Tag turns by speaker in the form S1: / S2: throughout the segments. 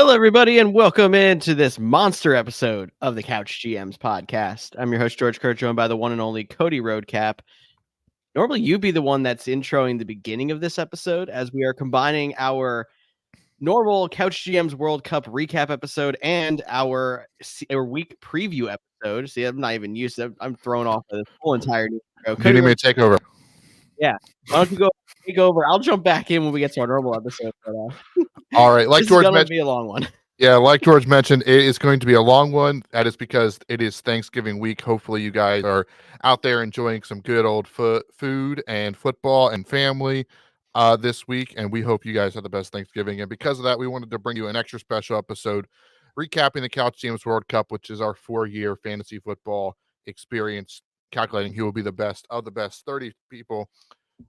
S1: Hello, everybody, and welcome into this monster episode of the Couch GMs podcast. I'm your host, George Kerth, joined by the one and only Cody Roadcap. Normally, you'd be the one that's introing the beginning of this episode, as we are combining our normal Couch GMs World Cup recap episode and our week preview episode. See, I'm not even used to it. I'm thrown off of this whole entire new show.
S2: You need me to take over.
S1: Yeah. Why don't you go take over? I'll jump back in when we get to our normal episode. But,
S2: All right, like
S1: this
S2: George
S1: is going to
S2: mentioned,
S1: be a long one.
S2: yeah, like George mentioned, it is going to be a long one. That is because it is Thanksgiving week. Hopefully, you guys are out there enjoying some good old food and football and family this week, and we hope you guys have the best Thanksgiving. And because of that, we wanted to bring you an extra special episode recapping the Couch GMs World Cup, which is our 4-year fantasy football experience, calculating who will be the best of the best 30 people.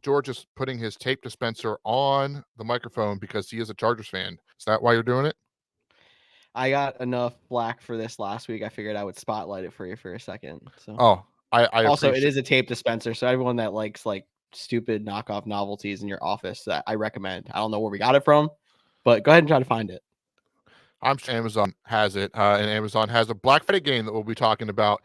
S2: George is putting his tape dispenser on the microphone because he is a Chargers fan. Is that why you're doing it?
S1: I got enough flack for this last week. I figured I would spotlight it for you for a second. So,
S2: I
S1: also, it
S2: appreciate
S1: is a tape dispenser, so everyone that likes like stupid knockoff novelties in your office, that I recommend. I don't know where we got it from, but go ahead and try to find it.
S2: I'm sure Amazon has it, and Amazon has a Black Friday game that we'll be talking about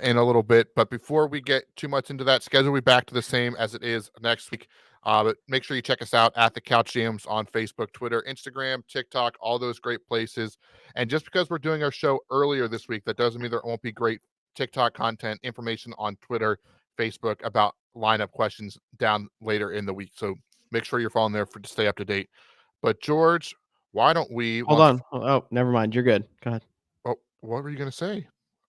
S2: in a little bit. But before we get too much into that, schedule will be back to the same as it is next week. But make sure you check us out at the Couch GMs on Facebook, Twitter, Instagram, TikTok, all those great places. And just because we're doing our show earlier this week, that doesn't mean there won't be great TikTok content, information on Twitter, Facebook about lineup questions down later in the week. So make sure you're following there to stay up to date. But George, why don't we?
S1: Hold on. Oh, never mind. You're good. Go ahead.
S2: Oh, what were you going to say?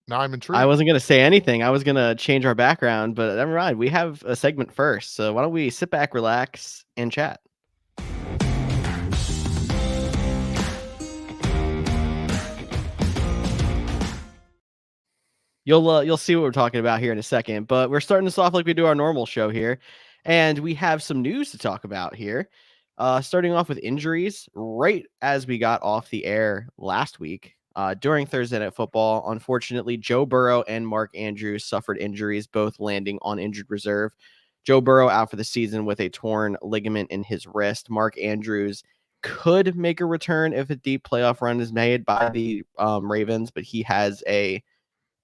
S2: Now I'm
S1: I
S2: intrigued.
S1: wasn't going to say anything. I was going to change our background, but never mind. We have a segment first. So why don't we sit back, relax, and chat? You'll see what we're talking about here in a second, but we're starting this off like we do our normal show here, and we have some news to talk about here. Starting off with injuries, right as we got off the air last week during Thursday Night Football. Unfortunately, Joe Burrow and Mark Andrews suffered injuries, both landing on injured reserve. Joe Burrow out for the season with a torn ligament in his wrist. Mark Andrews could make a return if a deep playoff run is made by the Ravens, but he has a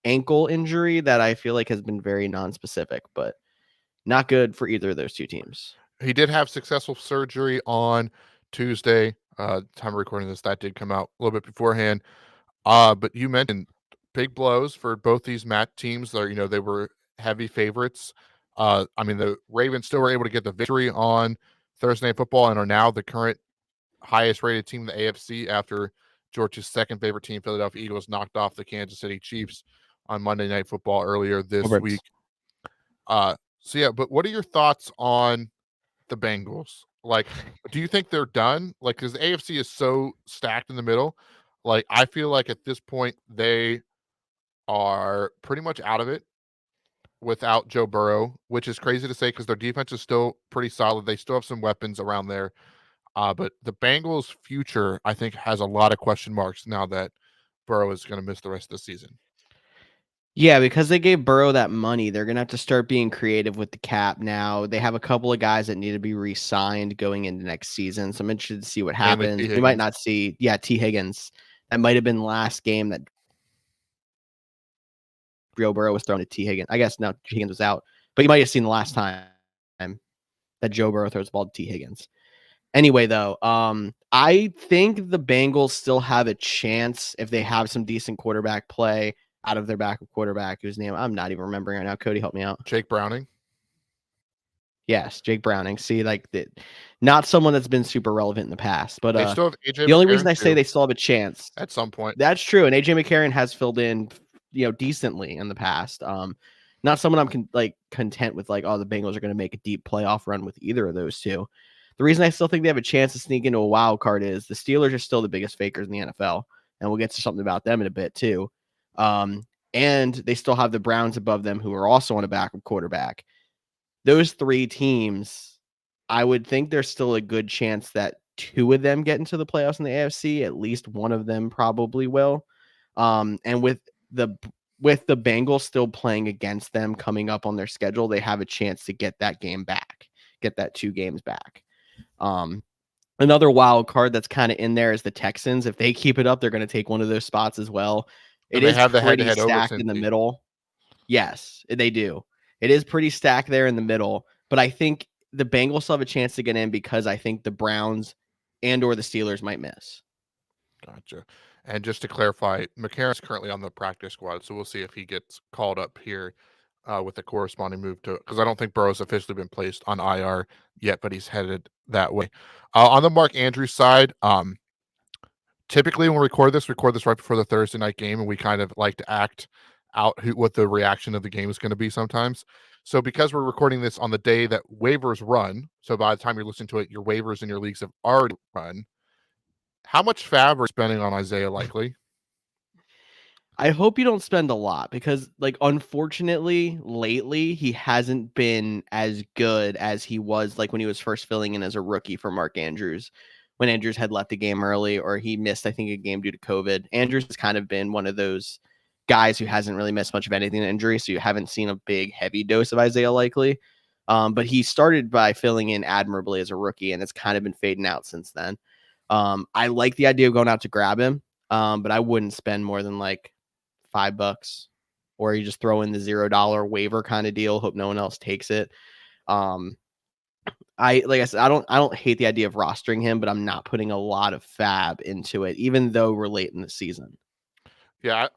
S1: ankle injury that I feel like has been very non-specific, but not good for either of those two teams.
S2: He did have successful surgery on Tuesday. Time of recording this, that did come out a little bit beforehand. But you mentioned big blows for both these teams. They were heavy favorites. I mean, the Ravens still were able to get the victory on Thursday Night Football and are now the current highest rated team in the AFC after George's second favorite team, Philadelphia Eagles, knocked off the Kansas City Chiefs on Monday Night Football earlier this week. So yeah, but what are your thoughts on the Bengals? Like, do you think they're done? Like, because the AFC is so stacked in the middle. Like, I feel like at this point they are pretty much out of it without Joe Burrow, which is crazy to say because their defense is still pretty solid. They still have some weapons around there. But the Bengals' future, I think, has a lot of question marks now that Burrow is going to miss the rest of the season.
S1: Yeah, because they gave Burrow that money, they're going to have to start being creative with the cap now. They have a couple of guys that need to be re-signed going into next season, so I'm interested to see what happens. We might not see, T. Higgins. That might have been last game that Joe Burrow was thrown to T. Higgins. I guess no, T. Higgins was out, but you might have seen the last time that Joe Burrow throws the ball to T. Higgins. Anyway, though, I think the Bengals still have a chance if they have some decent quarterback play out of their backup quarterback, whose name I'm not even remembering right now. Cody, help me out.
S2: Jake Browning.
S1: Yes, Jake Browning. See, like, not someone that's been super relevant in the past, but
S2: they still have AJ
S1: the only reason I say they still have a chance
S2: at some point.
S1: That's true, and AJ McCarron has filled in, decently in the past. Not someone I'm content with. Like, oh, the Bengals are going to make a deep playoff run with either of those two. The reason I still think they have a chance to sneak into a wild card is the Steelers are still the biggest fakers in the NFL, and we'll get to something about them in a bit too. And they still have the Browns above them, who are also on a backup quarterback. Those three teams, I would think there's still a good chance that two of them get into the playoffs in the AFC. At least one of them probably will. And with the Bengals still playing against them coming up on their schedule, they have a chance to get that game back, get that 2 games back. Another wild card that's kind of in there is the Texans. If they keep it up, they're going to take one of those spots as well. It
S2: And they
S1: is
S2: have the
S1: pretty
S2: head-to-head over
S1: stacked in the
S2: Cincy.
S1: middle. Yes, they do. It is pretty stacked there in the middle, but I think the Bengals still have a chance to get in because I think the Browns and or the Steelers might miss.
S2: Gotcha. And just to clarify, McCarron's currently on the practice squad, so we'll see if he gets called up here with a corresponding move to, because I don't think Burrow's officially been placed on IR yet, but he's headed that way. On the Mark Andrews side, typically when we record this right before the Thursday night game, and we kind of like to act out what the reaction of the game is going to be sometimes. So because we're recording this on the day that waivers run, so by the time you're listening to it, your waivers in your leagues have already run. How much fab are you spending on Isaiah Likely?
S1: I hope you don't spend a lot because, like, unfortunately, lately he hasn't been as good as he was like when he was first filling in as a rookie for Mark Andrews, when Andrews had left the game early or he missed, I think, a game due to COVID. Andrews has kind of been one of those guys who hasn't really missed much of anything to injury, so you haven't seen a big, heavy dose of Isaiah Likely. But he started by filling in admirably as a rookie, and it's kind of been fading out since then. I like the idea of going out to grab him, but I wouldn't spend more than like $5, or you just throw in the $0 waiver kind of deal, hope no one else takes it. Like I said, I don't hate the idea of rostering him, but I'm not putting a lot of fab into it, even though we're late in the season.
S2: Yeah,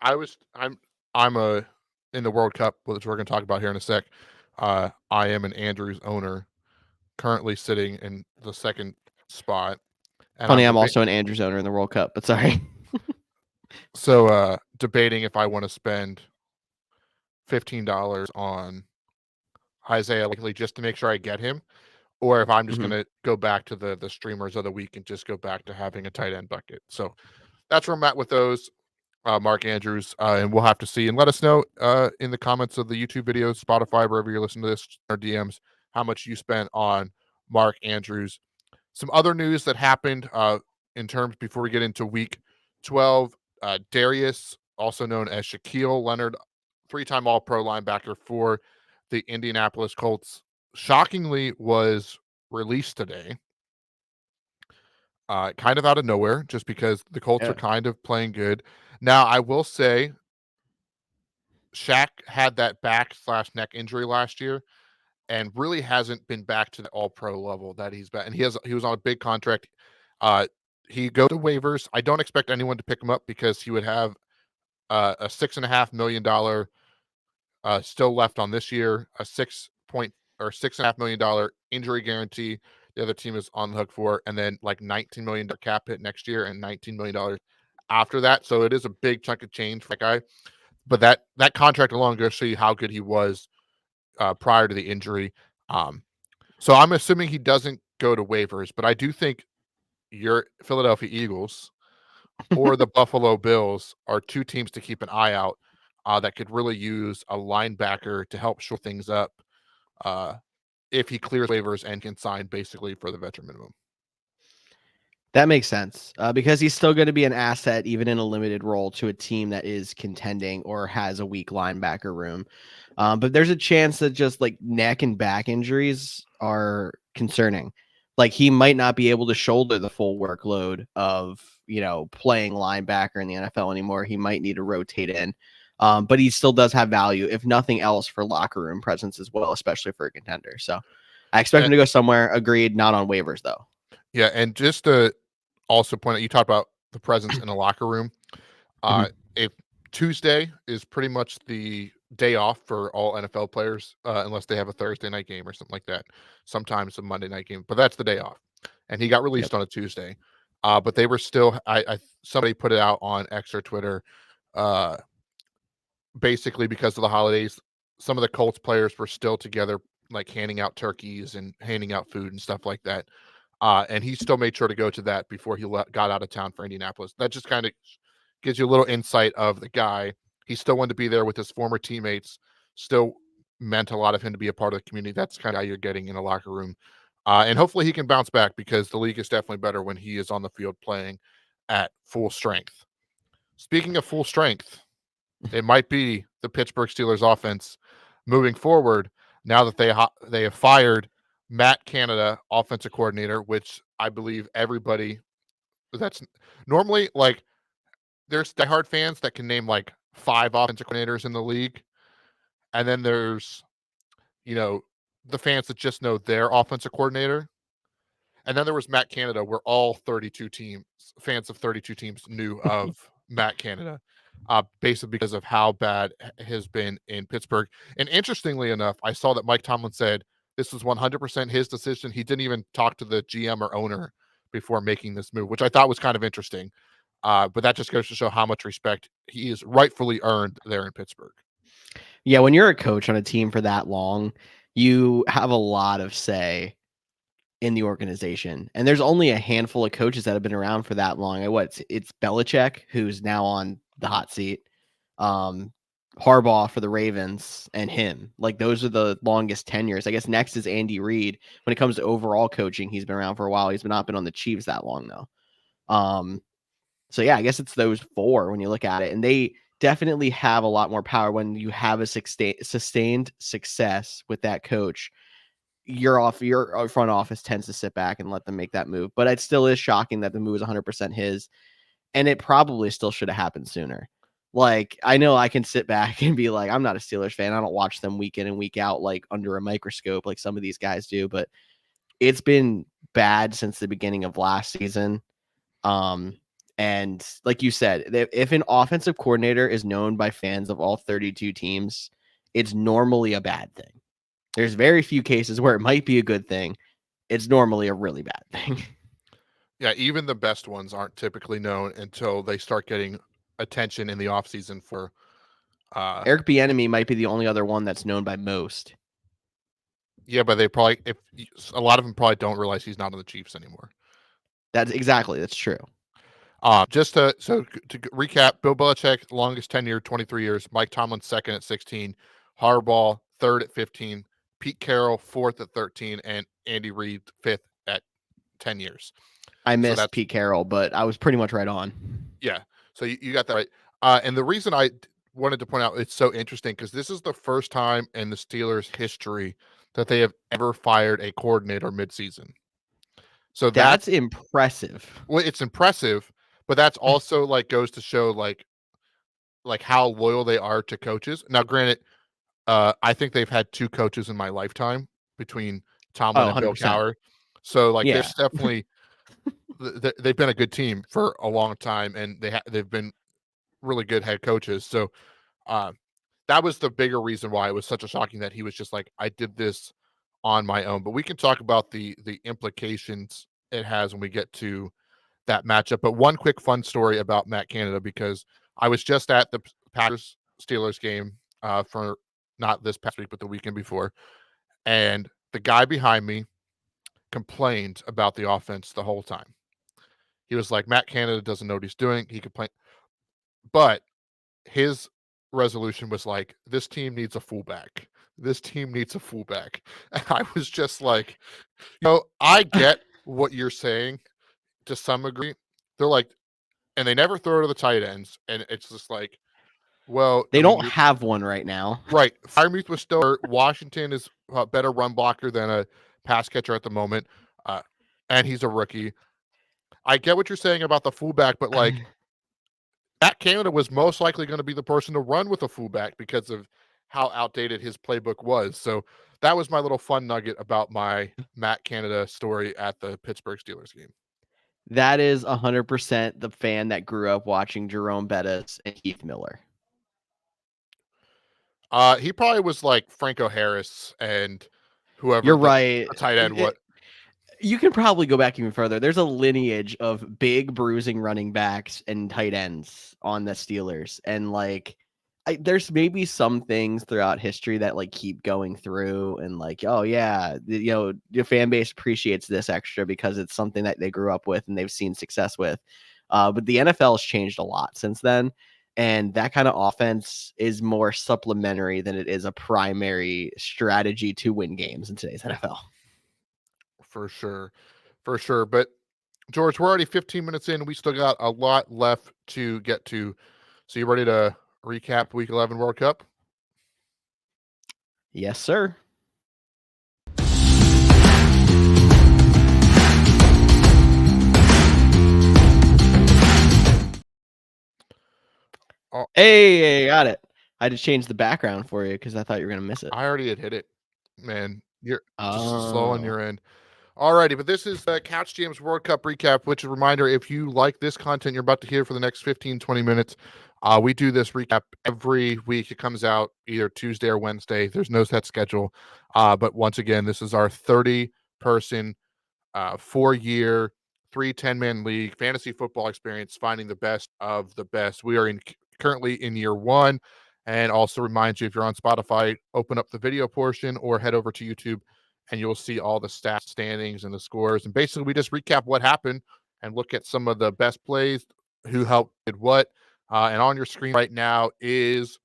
S2: I'm a in the World Cup, which we're going to talk about here in a sec. I am an Andrews owner, currently sitting in the second spot, and
S1: Funny, I'm also an Andrews owner in the World Cup, but sorry.
S2: Debating if I want to spend $15 on Isaiah Likely just to make sure I get him, or if I'm just
S1: Mhm.
S2: going to go back to the streamers of the week and just go back to having a tight end bucket. So that's where I'm at with those. Mark Andrews, and we'll have to see. And let us know in the comments of the YouTube videos, Spotify, wherever you're listening to this, or DMs, how much you spent on Mark Andrews. Some other news that happened in terms before we get into week 12, Darius, also known as Shaquille Leonard, three-time All-Pro linebacker for the Indianapolis Colts, shockingly was released today. Kind of out of nowhere, just because the Colts are
S1: Yeah.
S2: kind of playing good. Now, I will say, Shaq had that back/neck injury last year, and really hasn't been back to the All-Pro level that he's been. And he was on a big contract. He goes to waivers. I don't expect anyone to pick him up because he would have a $6.5 million still left on this year, a $6.5 million injury guarantee. The other team is on the hook for, and then like $19 million cap hit next year and $19 million after that. So it is a big chunk of change for that guy. But that contract alone goes to show you how good he was prior to the injury. So I'm assuming he doesn't go to waivers, but I do think your Philadelphia Eagles or the Buffalo Bills are two teams to keep an eye out that could really use a linebacker to help shore things up if he clears waivers and can sign basically for the veteran minimum.
S1: That makes sense because he's still going to be an asset, even in a limited role, to a team that is contending or has a weak linebacker room. But there's a chance that just like neck and back injuries are concerning. Like he might not be able to shoulder the full workload of, playing linebacker in the NFL anymore. He might need to rotate in. But he still does have value, if nothing else, for locker room presence as well, especially for a contender. So I expect him to go somewhere. Agreed. Not on waivers, though.
S2: Yeah, and just to also point out, you talked about the presence in a locker room. If Tuesday is pretty much the day off for all NFL players, unless they have a Thursday night game or something like that. Sometimes a Monday night game, but that's the day off. And he got released on a Tuesday. But they were still. Somebody put it out on X or Twitter. Uh, Basically, because of the holidays, some of the Colts players were still together, like handing out turkeys and handing out food and stuff like that. And he still made sure to go to that before he got out of town for Indianapolis. That just kind of gives you a little insight of the guy. He still wanted to be there with his former teammates, still meant a lot of him to be a part of the community. That's kind of how you're getting in a locker room. And hopefully he can bounce back because the league is definitely better when he is on the field playing at full strength. Speaking of full strength, it might be the Pittsburgh Steelers offense moving forward now that they have fired Matt Canada, offensive coordinator, which I believe everybody that's normally like there's diehard fans that can name like 5 offensive coordinators in the league. And then there's, the fans that just know their offensive coordinator. And then there was Matt Canada, where all 32 teams, fans of 32 teams knew of Matt Canada, basically because of how bad has been in Pittsburgh. And interestingly enough, I saw that Mike Tomlin said this was 100% his decision. He didn't even talk to the GM or owner before making this move, which I thought was kind of interesting. But that just goes to show how much respect he is rightfully earned there in Pittsburgh.
S1: Yeah, when you're a coach on a team for that long, you have a lot of say in the organization. And there's only a handful of coaches that have been around for that long. It's Belichick, who's now on the hot seat, Harbaugh for the Ravens, and him. Like, those are the longest tenures. I guess next is Andy Reid. When it comes to overall coaching, he's been around for a while. He's not been on the Chiefs that long, though. So yeah, I guess it's those 4 when you look at it. And they definitely have a lot more power when you have a sustained success with that coach. Your front office tends to sit back and let them make that move. But it still is shocking that the move is 100% his, and it probably still should have happened sooner. Like, I know I can sit back and be like, I'm not a Steelers fan. I don't watch them week in and week out, like under a microscope, like some of these guys do. But it's been bad since the beginning of last season. And like you said, if an offensive coordinator is known by fans of all 32 teams, it's normally a bad thing. There's very few cases where it might be a good thing. It's normally a really bad thing.
S2: Yeah, even the best ones aren't typically known until they start getting attention in the offseason for
S1: Eric Bieniemy might be the only other one that's known by most.
S2: Yeah, but they probably, if a lot of them probably don't realize he's not on the Chiefs anymore.
S1: That's true.
S2: Just to recap, Bill Belichick, longest tenure, 23 years. Mike Tomlin, second at 16. Harbaugh, third at 15. Pete Carroll, fourth at 13. And Andy Reid, fifth at 10 years.
S1: I missed Pete Carroll, but I was pretty much right on.
S2: Yeah, so you got that right. And the reason I wanted to point out it's so interesting because this is the first time in the Steelers' history that they have ever fired a coordinator midseason. So
S1: that's impressive.
S2: Well, it's impressive, but that's also like goes to show like how loyal they are to coaches. Now, granted, I think they've had 2 coaches in my lifetime between Tomlin and Bill Cowher. So like, there's definitely they've been a good team for a long time, and they've been really good head coaches. So that was the bigger reason why it was such a shocking that he was just like, I did this on my own. But we can talk about the implications it has when we get to that matchup. But one quick fun story about Matt Canada, because I was just at the Packers Steelers game for not this past week, but the weekend before. And the guy behind me complained about the offense the whole time. He was like, Matt Canada doesn't know what he's doing. He complained. But his resolution was like, this team needs a fullback. This team needs a fullback. And I was just like, I get what you're saying to some degree. They're like, and they never throw to the tight ends. And it's just like, well,
S1: they don't have one right now.
S2: Right. Freiermuth was still hurt. Washington is a better run blocker than a pass catcher at the moment. And he's a rookie. I get what you're saying about the fullback, but like, Matt Canada was most likely going to be the person to run with a fullback because of how outdated his playbook was. So that was my little fun nugget about my Matt Canada story at the Pittsburgh Steelers game.
S1: That is 100% the fan that grew up watching Jerome Bettis and Heath Miller.
S2: He probably was like Franco Harris and whoever.
S1: You're right.
S2: The tight end.
S1: You can probably go back even further. There's a lineage of big bruising running backs and tight ends on the Steelers. And like, there's maybe some things throughout history that like keep going through and like, oh yeah, your fan base appreciates this extra because it's something that they grew up with and they've seen success with. But the NFL has changed a lot since then. And that kind of offense is more supplementary than it is a primary strategy to win games in today's NFL.
S2: For sure. But George, we're already 15 minutes in. We still got a lot left to get to. So you ready to recap Week 11 World Cup?
S1: Yes, sir.
S2: Oh,
S1: Hey, got it. I just changed the background for you because I thought you were gonna miss it.
S2: I already had hit it, man. You're just slow on
S1: Oh,
S2: your end. Alrighty, but this is the Couch GMs World Cup recap, which is a reminder, if you like this content you're about to hear for the next 15, 20 minutes, we do this recap every week. It comes out either Tuesday or Wednesday. There's no set schedule. But once again, this is our 30-person, 4-year, 10-man league fantasy football experience, finding the best of the best. We are currently in year 1. And also remind you, if you're on Spotify, open up the video portion or head over to YouTube and you'll see all the stats, standings, and the scores. And basically, we just recap what happened and look at some of the best plays, who helped did what. And on your screen right now is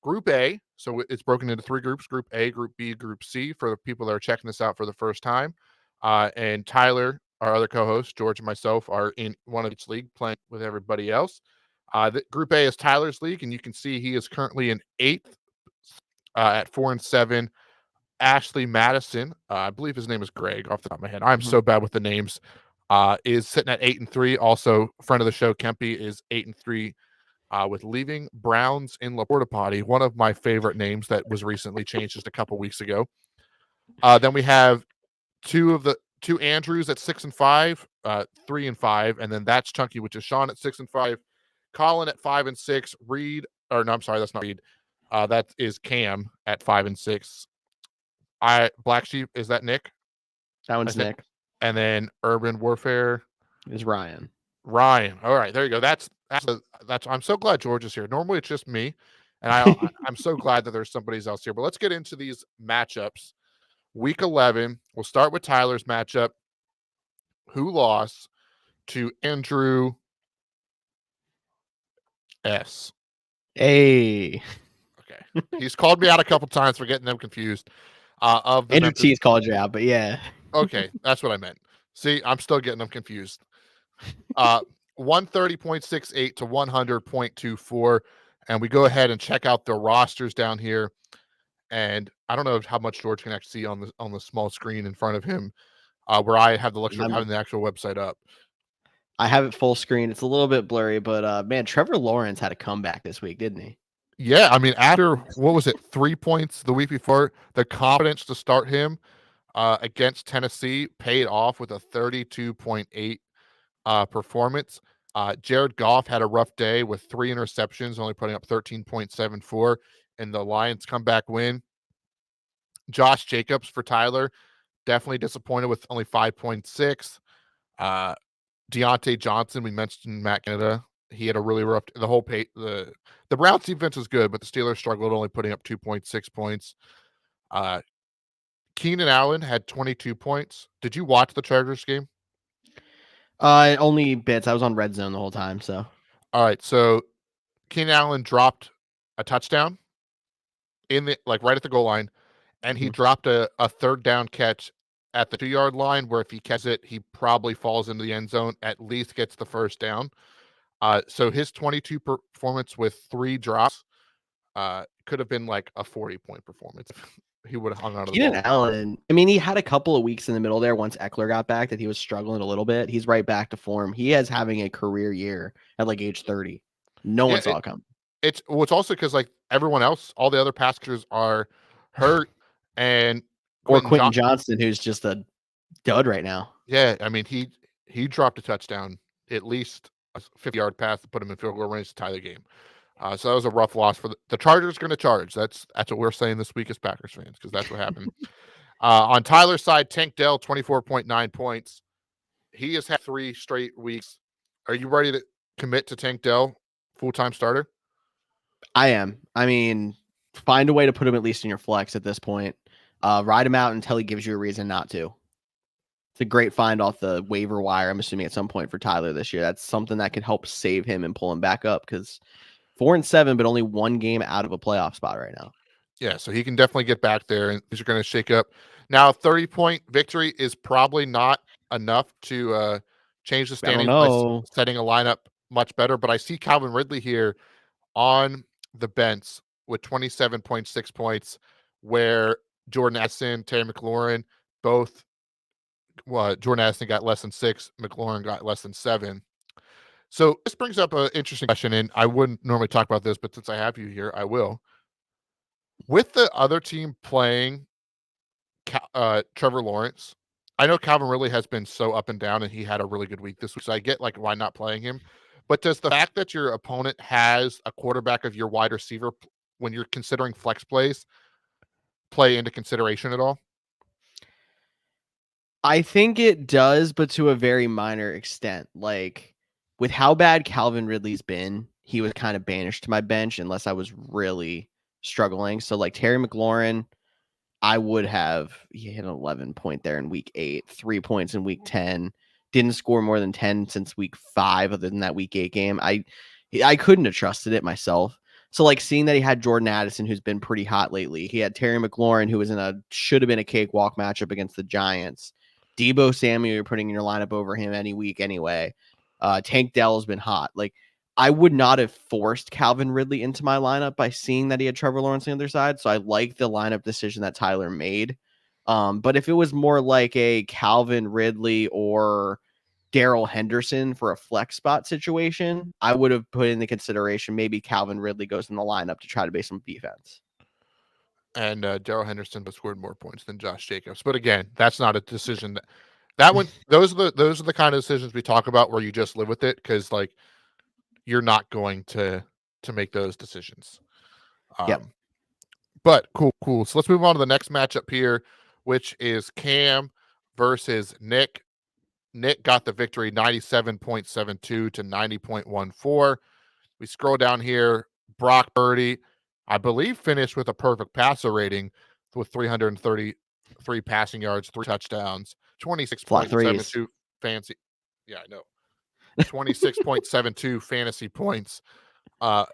S2: Group A. So it's broken into 3 groups: Group A, Group B, Group C, for the people that are checking this out for the first time. And Tyler, our other co-host, George, and myself are in one of each league playing with everybody else. Group A is Tyler's league, and you can see he is currently in 8th at 4-7. Ashley Madison, I believe his name is Greg off the top of my head. I'm so bad with the names. Is sitting at 8-3. Also, friend of the show, Kempy, is 8-3 with Leaving Browns in La Porta Potty, one of my favorite names that was recently changed just a couple weeks ago. Then we have two Andrews at 6-5, 3-5, and then that's Chunky, which is Sean at 6-5, Colin at 5-6, Reed, or no, I'm sorry, that's not Reed. That is Cam at 5-6. Black Sheep, is that Nick?
S1: that one's Nick.
S2: And then Urban Warfare
S1: Is Ryan.
S2: Ryan. All right, there you go. That's I'm so glad George is here. Normally it's just me, and I'm so glad that there's somebody else here. But let's get into these matchups. Week 11. We'll start with Tyler's matchup, who lost to Andrew S.
S1: Hey,
S2: Okay, he's called me out a couple times for getting them confused. Of the
S1: Andrew
S2: Memphis.
S1: T's called you out, but yeah.
S2: Okay, that's what I meant. See, I'm still getting them confused. 130.68 to 100.24. And we go ahead and check out the rosters down here. And I don't know how much George can actually see on the small screen in front of him, where I have the luxury of having the actual website up.
S1: I have it full screen. It's a little bit blurry, but man, Trevor Lawrence had a comeback this week, didn't he?
S2: Yeah, I mean, after, what was it, 3 points the week before, the confidence to start him against Tennessee paid off with a 32.8 performance. Jared Goff had a rough day with 3 interceptions, only putting up 13.74 in the Lions comeback win. Josh Jacobs for Tyler, definitely disappointed with only 5.6. Deontay Johnson, we mentioned Matt Canada. He had a really rough, the Browns defense was good, but the Steelers struggled, only putting up 2.6 points. Keenan Allen had 22 points. Did you watch the Chargers game?
S1: Only bits. I was on red zone the whole time, so.
S2: All right, so Keenan Allen dropped a touchdown right at the goal line, and he dropped a 3rd down catch at the 2-yard line, where if he catches it, he probably falls into the end zone, at least gets the 1st down. So his 22 performance with 3 drops could have been like a 40-point performance. He would have hung on to the ball.
S1: Keenan Allen, I mean, he had a couple of weeks in the middle there once Eckler got back that he was struggling a little bit. He's right back to form. He is having a career year at like age 30. No one saw it coming.
S2: It's also because like everyone else, all the other pass catchers are hurt, and
S1: Quentin Johnson, who's just a dud right now.
S2: Yeah, I mean he dropped a touchdown, at least a 50-yard pass to put him in field goal range to tie the game. So that was a rough loss for the Chargers. Going to charge. That's what we're saying this week as Packers fans, because that's what happened. On Tyler's side, Tank Dell 24.9 points. He has had 3 straight weeks. Are you ready to commit to Tank Dell full-time starter?
S1: I am. I mean, find a way to put him at least in your flex at this point. Ride him out until he gives you a reason not to. It's a great find off the waiver wire, I'm assuming, at some point for Tyler this year. That's something that could help save him and pull him back up, because 4-7, but only 1 game out of a playoff spot right now.
S2: Yeah, so he can definitely get back there, and these are going to shake up. Now, 30-point victory is probably not enough to change the standings by setting a lineup much better, but I see Calvin Ridley here on the bench with 27.6 points, where Jordan Addison, Terry McLaurin, both Jordan Addison got less than 6, McLaurin got less than 7. So this brings up an interesting question, and I wouldn't normally talk about this, but since I have you here, I will. With the other team playing Trevor Lawrence, I know Calvin Ridley has been so up and down, and he had a really good week this week, so I get like why not playing him. But does the fact that your opponent has a quarterback of your wide receiver when you're considering flex plays play into consideration at all?
S1: I think it does, but to a very minor extent. Like with how bad Calvin Ridley's been, he was kind of banished to my bench unless I was really struggling. So like Terry McLaurin, I would have he hit an 11 point there in week 8, 3 points in week 10. Didn't score more than 10 since week 5 other than that week 8 game. I couldn't have trusted it myself. So like seeing that he had Jordan Addison who's been pretty hot lately. He had Terry McLaurin who was in a should have been a cakewalk matchup against the Giants. Debo Samuel you're putting in your lineup over him any week anyway. Tank Dell's been hot. Like I would not have forced Calvin Ridley into my lineup by seeing that he had Trevor Lawrence on the other side. So I like the lineup decision that Tyler made. But if it was more like a Calvin Ridley or Darrell Henderson for a flex spot situation, I would have put in the consideration maybe Calvin Ridley goes in the lineup to try to base some defense.
S2: And Darrell Henderson scored more points than Josh Jacobs. But again, that's not a decision that one. Those are the kind of decisions we talk about where you just live with it because like you're not going to make those decisions.
S1: Yep.
S2: But cool. So let's move on to the next matchup here, which is Cam versus Nick. Nick got the victory 97.72 to 90.14. We scroll down here. Brock Purdy, I believe, finished with a perfect passer rating with 333 passing yards, 3 touchdowns,
S1: Flat threes.
S2: 26.72 fancy. Yeah, I know. 26.72 fantasy points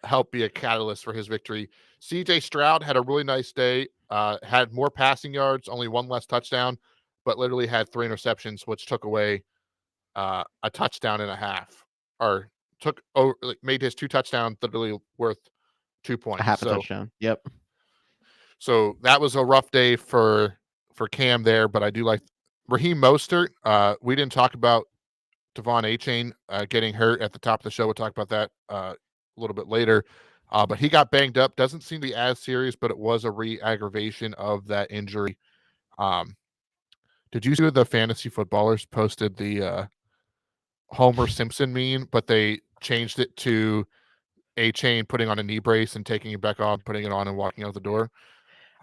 S2: helped be a catalyst for his victory. CJ Stroud had a really nice day, had more passing yards, only 1 less touchdown, but literally had 3 interceptions, which took away a touchdown and a half, or made his 2 touchdowns literally worth 2 points.
S1: A half a touchdown. Yep.
S2: So that was a rough day for Cam there, but I do like Raheem Mostert. We didn't talk about Devon Achane getting hurt at the top of the show. We'll talk about that a little bit later. But he got banged up. Doesn't seem to be as serious, but it was a re-aggravation of that injury. Did you see the fantasy footballers posted the Homer Simpson meme, but they changed it to Achane putting on a knee brace and taking it back off, putting it on and walking out the door?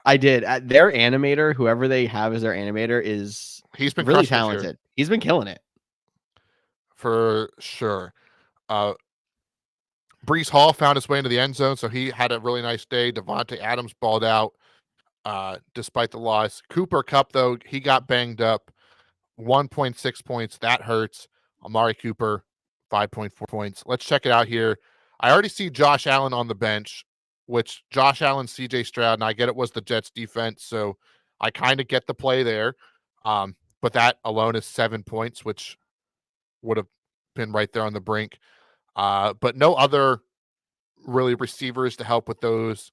S1: I did. Their animator, whoever they have as their animator,
S2: He's been
S1: really
S2: crushing this year.
S1: talented. He's been killing it.
S2: For sure. Brees Hall found his way into the end zone, so he had a really nice day. Devontae Adams balled out despite the loss. Cooper Kupp, though, he got banged up. 1.6 points. That hurts. Amari Cooper, 5.4 points. Let's check it out here. I already see Josh Allen on the bench, which Josh Allen, CJ Stroud, and I get it was the Jets defense, so I kind of get the play there. But that alone is 7 points, which would have been right there on the brink. But no other really receivers to help with those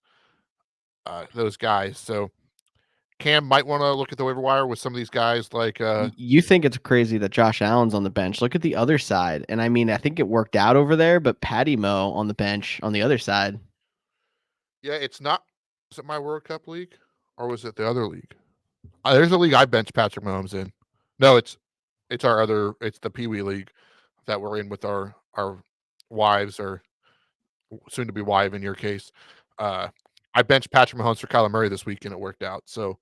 S2: guys. So Cam might want to look at the waiver wire with some of these guys like
S1: You think it's crazy that Josh Allen's on the bench. Look at the other side. And I mean, I think it worked out over there, but Patty Mo on the bench on the other side.
S2: yeah, it's not. Is it my World Cup league or was it the other league? There's a league I bench Patrick Mahomes in. No, it's our other. It's the Pee Wee league that we're in with our wives, or soon to be wife in your case. I benched Patrick Mahomes for Kyler Murray this week and it worked out. So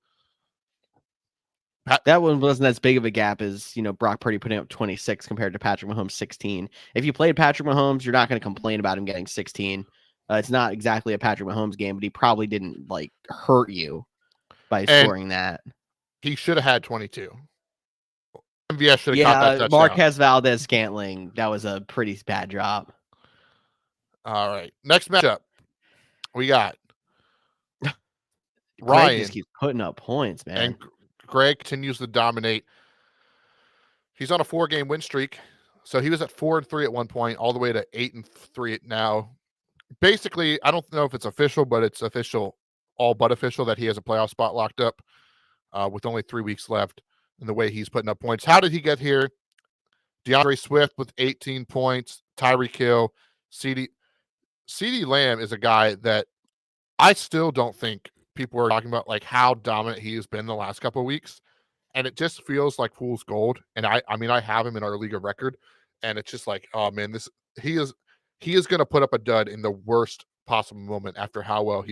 S1: that one wasn't as big of a gap as, Brock Purdy putting up 26 compared to Patrick Mahomes 16. If you played Patrick Mahomes, you're not going to complain about him getting 16. It's not exactly a Patrick Mahomes game, but he probably didn't hurt you by scoring that.
S2: He should have had 22. MVS should have caught that touchdown.
S1: Marquez Valdez-Scantling, that was a pretty bad drop.
S2: All right. Next matchup, we got
S1: Ryan.
S2: Greg
S1: just keeps putting up points, man.
S2: And Greg continues to dominate. He's on a 4-game win streak. So he was at 4-3 at one point, all the way to 8-3 now. Basically, I don't know if it's official, but it's official, all but official, that he has a playoff spot locked up with only 3 weeks left and the way he's putting up points. How did he get here? DeAndre Swift with 18 points. Tyreek Hill, CeeDee Lamb is a guy that I still don't think people are talking about, like, how dominant he has been the last couple of weeks, and it just feels like fool's gold. And I mean, I have him in our league of record, and it's just like, oh man, he is going to put up a dud in the worst possible moment after how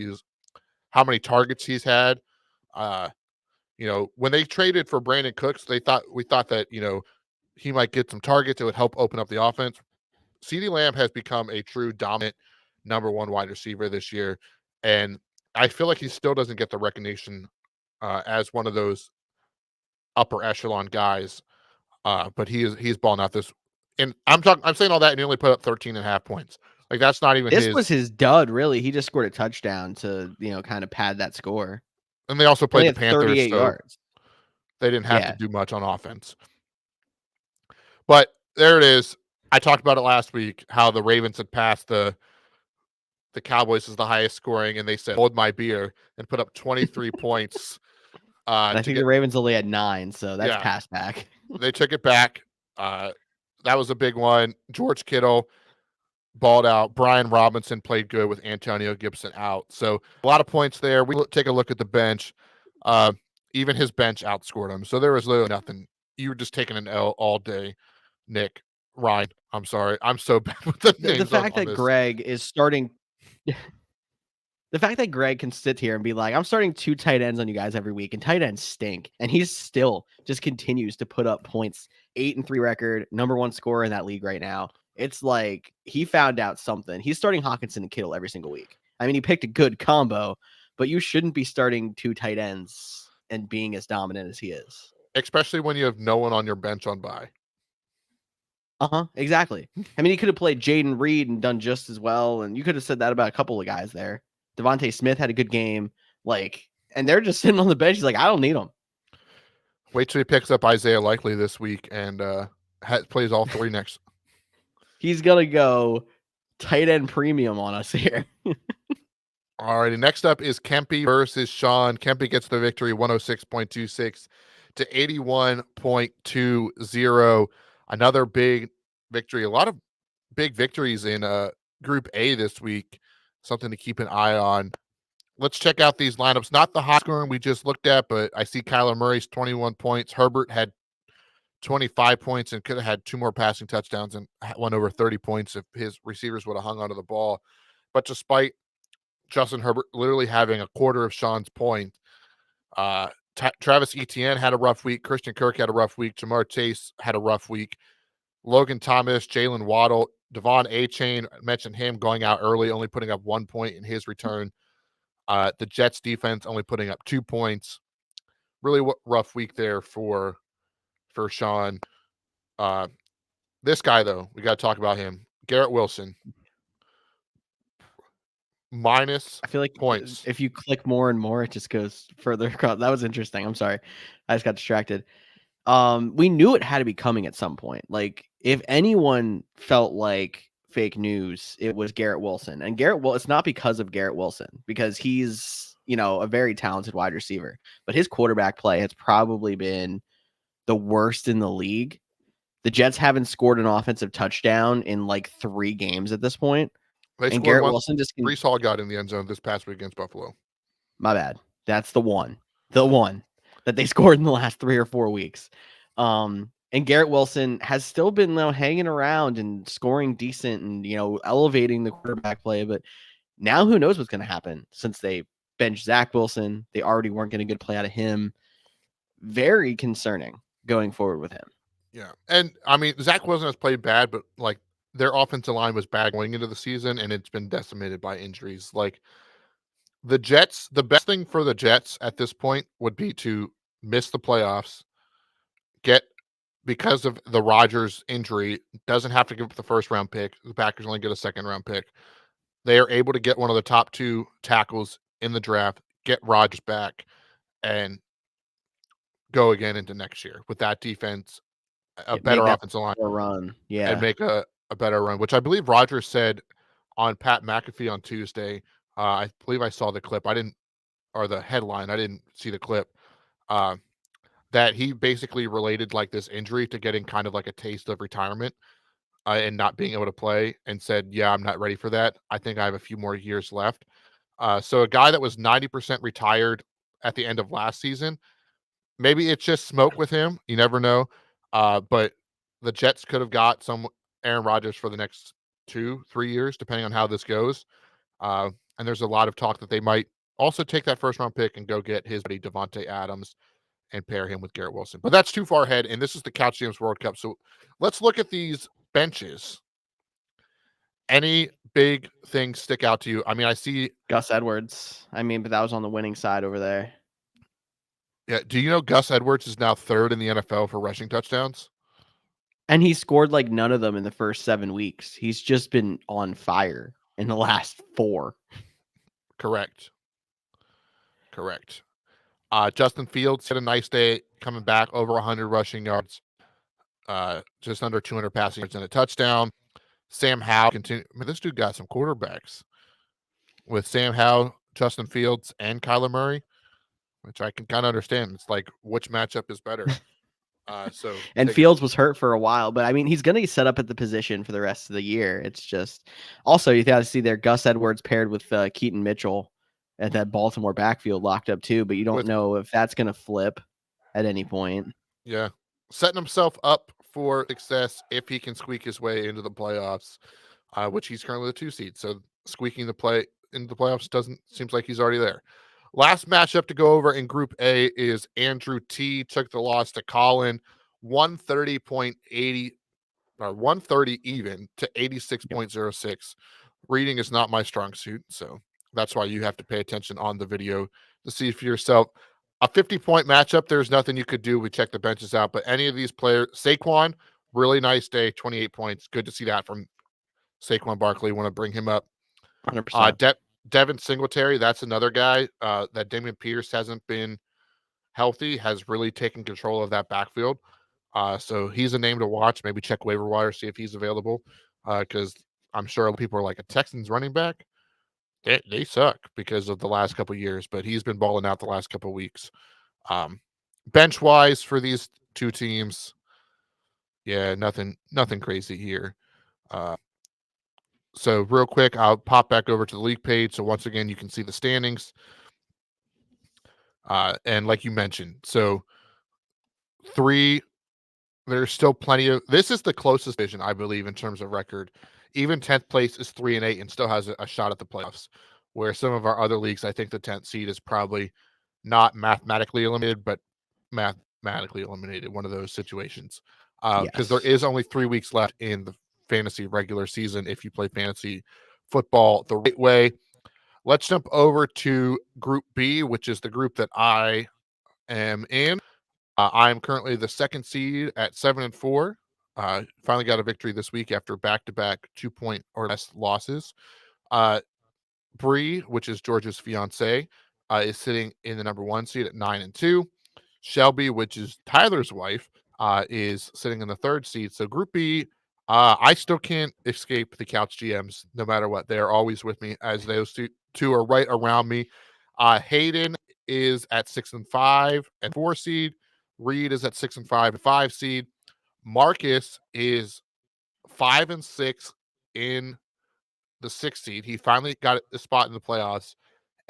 S2: many targets he's had. Uh, when they traded for Brandon Cooks, we thought that he might get some targets. It would help open up the offense. CeeDee Lamb has become a true dominant number one wide receiver this year, and I feel like he still doesn't get the recognition as one of those upper echelon guys. But he's balling out this, and I'm saying all that, and he only put up 13.5 points. Like, that's not even
S1: This
S2: his.
S1: was his dud, really. He just scored a touchdown to, kind of pad that score.
S2: And they also
S1: He only
S2: played the
S1: had
S2: Panthers,
S1: 38
S2: so
S1: yards.
S2: they didn't have to
S1: Yeah.
S2: do much on offense. But there it is. I talked about it last week, how the Ravens had passed the Cowboys as the highest scoring, and they said, hold my beer, and put up 23 points.
S1: And I think the Ravens only had 9, so that's pass back.
S2: They took it back. That was a big one. George Kittle balled out. Brian Robinson played good with Antonio Gibson out. So a lot of points there. We take a look at the bench. Even his bench outscored him. So there was literally nothing. You were just taking an L all day, Nick. Ryan, I'm sorry. I'm so bad with the names.
S1: The fact
S2: on
S1: that
S2: this.
S1: Greg is starting the fact that Greg can sit here and be like, I'm starting 2 tight ends on you guys every week, and tight ends stink. And he still just continues to put up points. 8-3 record, number 1 scorer in that league right now. It's like he found out something. He's starting Hawkinson and Kittle every single week. I mean, he picked a good combo, but you shouldn't be starting 2 tight ends and being as dominant as he is.
S2: Especially when you have no one on your bench on bye.
S1: Exactly. I mean, he could have played Jaden Reed and done just as well, and you could have said that about a couple of guys there. Devontae Smith had a good game, and they're just sitting on the bench. He's like, I don't need them.
S2: Wait till he picks up Isaiah Likely this week and plays all 3 next.
S1: He's gonna go tight end premium on us here.
S2: Alrighty, next up is Kempe versus Sean. Kempe gets the victory, 106.26 to 81.20. Another big victory. A lot of big victories in Group A this week. Something to keep an eye on. Let's check out these lineups. Not the high scoring we just looked at, but I see Kyler Murray's 21 points. Herbert had 25 points and could have had 2 more passing touchdowns and won over 30 points if his receivers would have hung onto the ball. But despite Justin Herbert literally having a quarter of Sean's point, Travis Etienne had a rough week. Christian Kirk had a rough week. Jamar Chase had a rough week. Logan Thomas, Jalen Waddle, Devon A-Chain, mentioned him going out early, only putting up 1 point in his return. The Jets defense only putting up 2 points. Really rough week there for Sean. This guy, though, we got to talk about him. Garrett Wilson. Minus
S1: I feel like
S2: points.
S1: if you click more and more, it just goes further across. That was interesting. I'm sorry. I just got distracted. We knew it had to be coming at some point. Like, if anyone felt like fake news, it was Garrett Wilson. And it's not because of Garrett Wilson, because he's, a very talented wide receiver. But his quarterback play has probably been the worst in the league. The Jets haven't scored an offensive touchdown in like 3 games at this point.
S2: They
S1: And
S2: scored
S1: Garrett
S2: one.
S1: Wilson just
S2: Brees Hall got in the end zone this past week against Buffalo.
S1: My bad. That's the one that they scored in the last 3 or 4 weeks. And Garrett Wilson has still been hanging around and scoring decent and, elevating the quarterback play. But now who knows what's going to happen since they benched Zach Wilson. They already weren't getting a good play out of him. Very concerning going forward with him.
S2: Yeah. And I mean, Zach Wilson has played bad, but like their offensive line was bad going into the season, and it's been decimated by injuries. Like the Jets, the best thing for the Jets at this point would be to miss the playoffs, because of the Rodgers injury, doesn't have to give up the first round pick. The Packers only get a second round pick. They are able to get one of the top 2 tackles in the draft, get Rodgers back, and go again into next year with that defense, a better offensive line,
S1: run. Yeah.
S2: and make a better run, which I believe Rodgers said on Pat McAfee on Tuesday. I believe I saw the clip. Or the headline. I didn't see the clip. That he basically related like this injury to getting kind of like a taste of retirement. and not being able to play and said, yeah, I'm not ready for that. I think I have a few more years left. So a guy that was 90% retired at the end of last season, maybe it's just smoke with him. You never know. But the Jets could have got some Aaron Rodgers for the next 2-3 years, depending on how this goes. And there's a lot of talk that they might also take that first round pick and go get his buddy Devontae Adams and pair him with Garrett Wilson. But that's too far ahead, and this is the Couch GMs World Cup. So let's look at these benches. Any big things stick out to you? I mean, I see
S1: Gus Edwards. I mean, but that was on the winning side over there.
S2: Yeah, do you know Gus Edwards is now third in the NFL for rushing touchdowns?
S1: And he scored like none of them in the first 7 weeks. He's just been on fire in the last 4.
S2: Correct. Justin Fields had a nice day coming back, over 100 rushing yards, just under 200 passing yards and a touchdown. Sam Howell this dude got some quarterbacks with Sam Howell, Justin Fields, and Kyler Murray, which I can kind of understand. It's like, which matchup is better?
S1: And Fields was hurt for a while, but I mean, he's going to be set up at the position for the rest of the year. It's just also you got to see there Gus Edwards paired with Keaton Mitchell at that Baltimore backfield locked up too, but you don't know if that's going to flip at any point.
S2: Yeah, setting himself up for success if he can squeak his way into the playoffs, which he's currently the 2 seed. So squeaking into the playoffs seems like he's already there. Last matchup to go over in Group A is Andrew T. Took the loss to Colin, 130.80 or 130 even to 86.06. Reading is not my strong suit, so that's why you have to pay attention on the video to see for yourself. A 50-point matchup, there's nothing you could do. We check the benches out, but any of these players, Saquon, really nice day, 28 points. Good to see that from Saquon Barkley. Want to bring him up.
S1: 100%.
S2: Devin Singletary, that's another guy that Damian Pierce hasn't been healthy, has really taken control of that backfield. So he's a name to watch. Maybe check waiver wire, see if he's available, because I'm sure people are like, a Texans running back? They suck because of the last couple of years, but he's been balling out the last couple of weeks. Bench-wise for these 2 teams, yeah, nothing crazy here. So real quick, I'll pop back over to the league page. So once again, you can see the standings. And like you mentioned, so 3, there's still plenty of, this is the closest division, I believe, in terms of record. Even 10th place is 3-8 and still has a shot at the playoffs, where some of our other leagues, I think the 10th seed is probably not mathematically eliminated, but mathematically eliminated, one of those situations. Because there is only 3 weeks left in the fantasy regular season if you play fantasy football the right way. Let's jump over to Group B, which is the group that I am in. I am currently the 2nd seed at 7-4. Finally got a victory this week after back-to-back 2-point or less losses. Bree, which is George's fiance, is sitting in the number 1 seed at 9-2. Shelby, which is Tyler's wife, is sitting in the 3rd seed. So Group B, I still can't escape the Couch GMs no matter what. They're always with me, as those two are right around me. Hayden is at 6-5 and 4 seed. Reed is at 6-5 and 5 seed. Marcus is 5-6 in the 6th seed. He finally got a spot in the playoffs.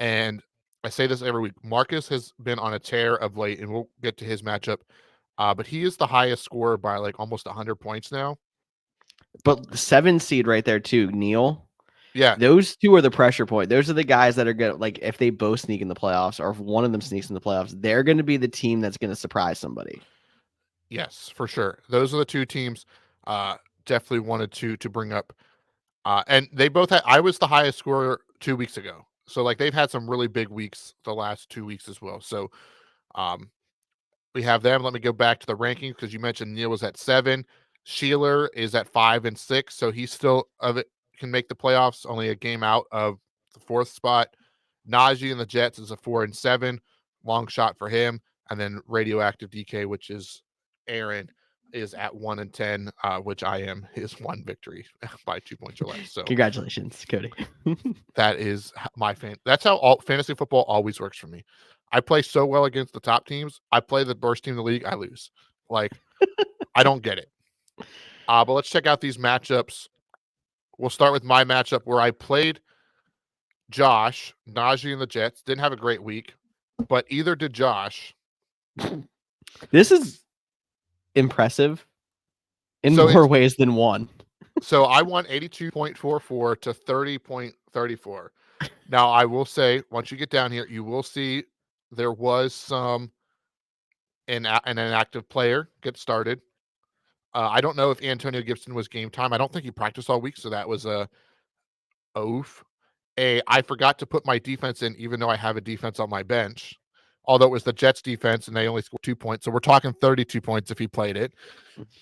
S2: And I say this every week. Marcus has been on a tear of late, and we'll get to his matchup. But he is the highest scorer by like almost 100 points now.
S1: But the 7 seed right there too, Neil.
S2: Yeah.
S1: Those 2 are the pressure point. Those are the guys that are going to, like, if they both sneak in the playoffs or if one of them sneaks in the playoffs, they're going to be the team that's going to surprise somebody.
S2: Yes, for sure. Those are the 2 teams definitely wanted to bring up. And they both had, I was the highest scorer 2 weeks ago. So like they've had some really big weeks the last 2 weeks as well. So we have them. Let me go back to the rankings because you mentioned Neil was at 7. Sheeler is at 5-6. So he still can make the playoffs, only a game out of the 4th spot. Najee and the Jets is a 4-7. Long shot for him. And then Radioactive DK, which is Aaron, is at 1-10, which I am his 1 victory by 2 points or less. So
S1: congratulations, Cody.
S2: that is my that's how all fantasy football always works for me. I play so well against the top teams. I play the worst team in the league, I lose. Like, I don't get it. But let's check out these matchups. We'll start with my matchup where I played Josh, Najee, and the Jets. Didn't have a great week, but either did Josh.
S1: This is impressive in more ways than one.
S2: So I won 82.44 to 30.34. Now, I will say, once you get down here, you will see there was an inactive player get started. I don't know if Antonio Gibson was game time. I don't think he practiced all week, so that was a oof. I forgot to put my defense in, even though I have a defense on my bench. Although it was the Jets defense, and they only scored 2 points. So we're talking 32 points if he played it.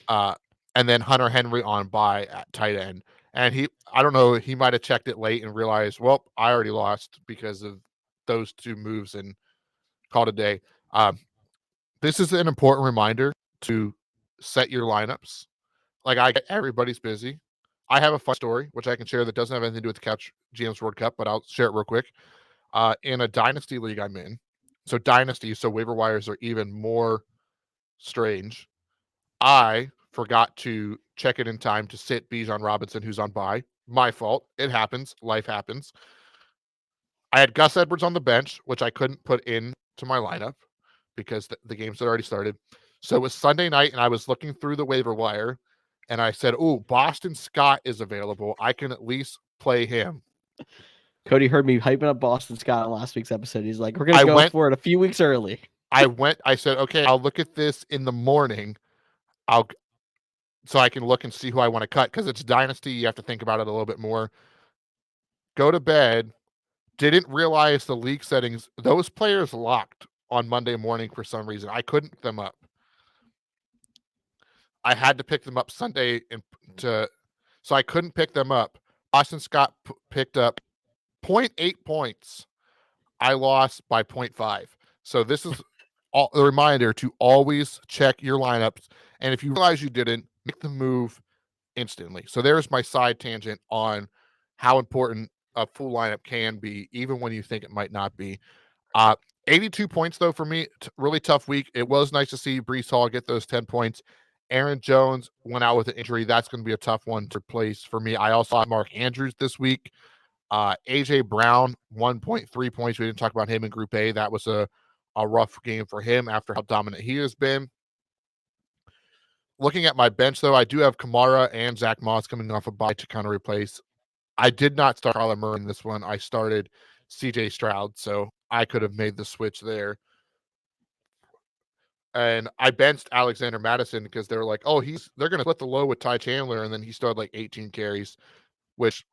S2: And then Hunter Henry on bye at tight end. And I don't know, he might have checked it late and realized, well, I already lost because of those two moves and called a day. This is an important reminder to set your lineups. Like, everybody's busy. I have a fun story, which I can share that doesn't have anything to do with the Couch GMs World Cup, but I'll share it real quick. In a dynasty league I'm in, so waiver wires are even more strange. I forgot to check it in time to sit Bijan Robinson, who's on bye. My fault. It happens. Life happens. I had Gus Edwards on the bench, which I couldn't put in to my lineup because the games had already started. So it was Sunday night, and I was looking through the waiver wire, and I said, "Oh, Boston Scott is available. I can at least play him."
S1: Cody heard me hyping up Boston Scott on last week's episode. He's like, "We're gonna go for it a few weeks early."
S2: I said, "Okay, I'll look at this in the morning. So I can look and see who I want to cut, because it's dynasty. You have to think about it a little bit more. Go to bed. Didn't realize the league settings. Those players locked on Monday morning for some reason. I couldn't pick them up. I had to pick them up Sunday, so I couldn't pick them up. Boston Scott picked up 0.8 points. I lost by 0.5. So this is a reminder to always check your lineups. And if you realize you didn't, make the move instantly. So there's my side tangent on how important a full lineup can be, even when you think it might not be. 82 points, though, for me. Really tough week. It was nice to see Breece Hall get those 10 points. Aaron Jones went out with an injury. That's going to be a tough one to replace for me. I also have Mark Andrews this week. A.J. Brown, 1.3 points. We didn't talk about him in Group A. That was a rough game for him after how dominant he has been. Looking at my bench, though, I do have Kamara and Zach Moss coming off a bye to kind of replace. I did not start Kyler Murray in this one. I started C.J. Stroud, so I could have made the switch there. And I benched Alexander Madison because they were like, oh, they're going to split the low with Ty Chandler, and then he started like 18 carries, which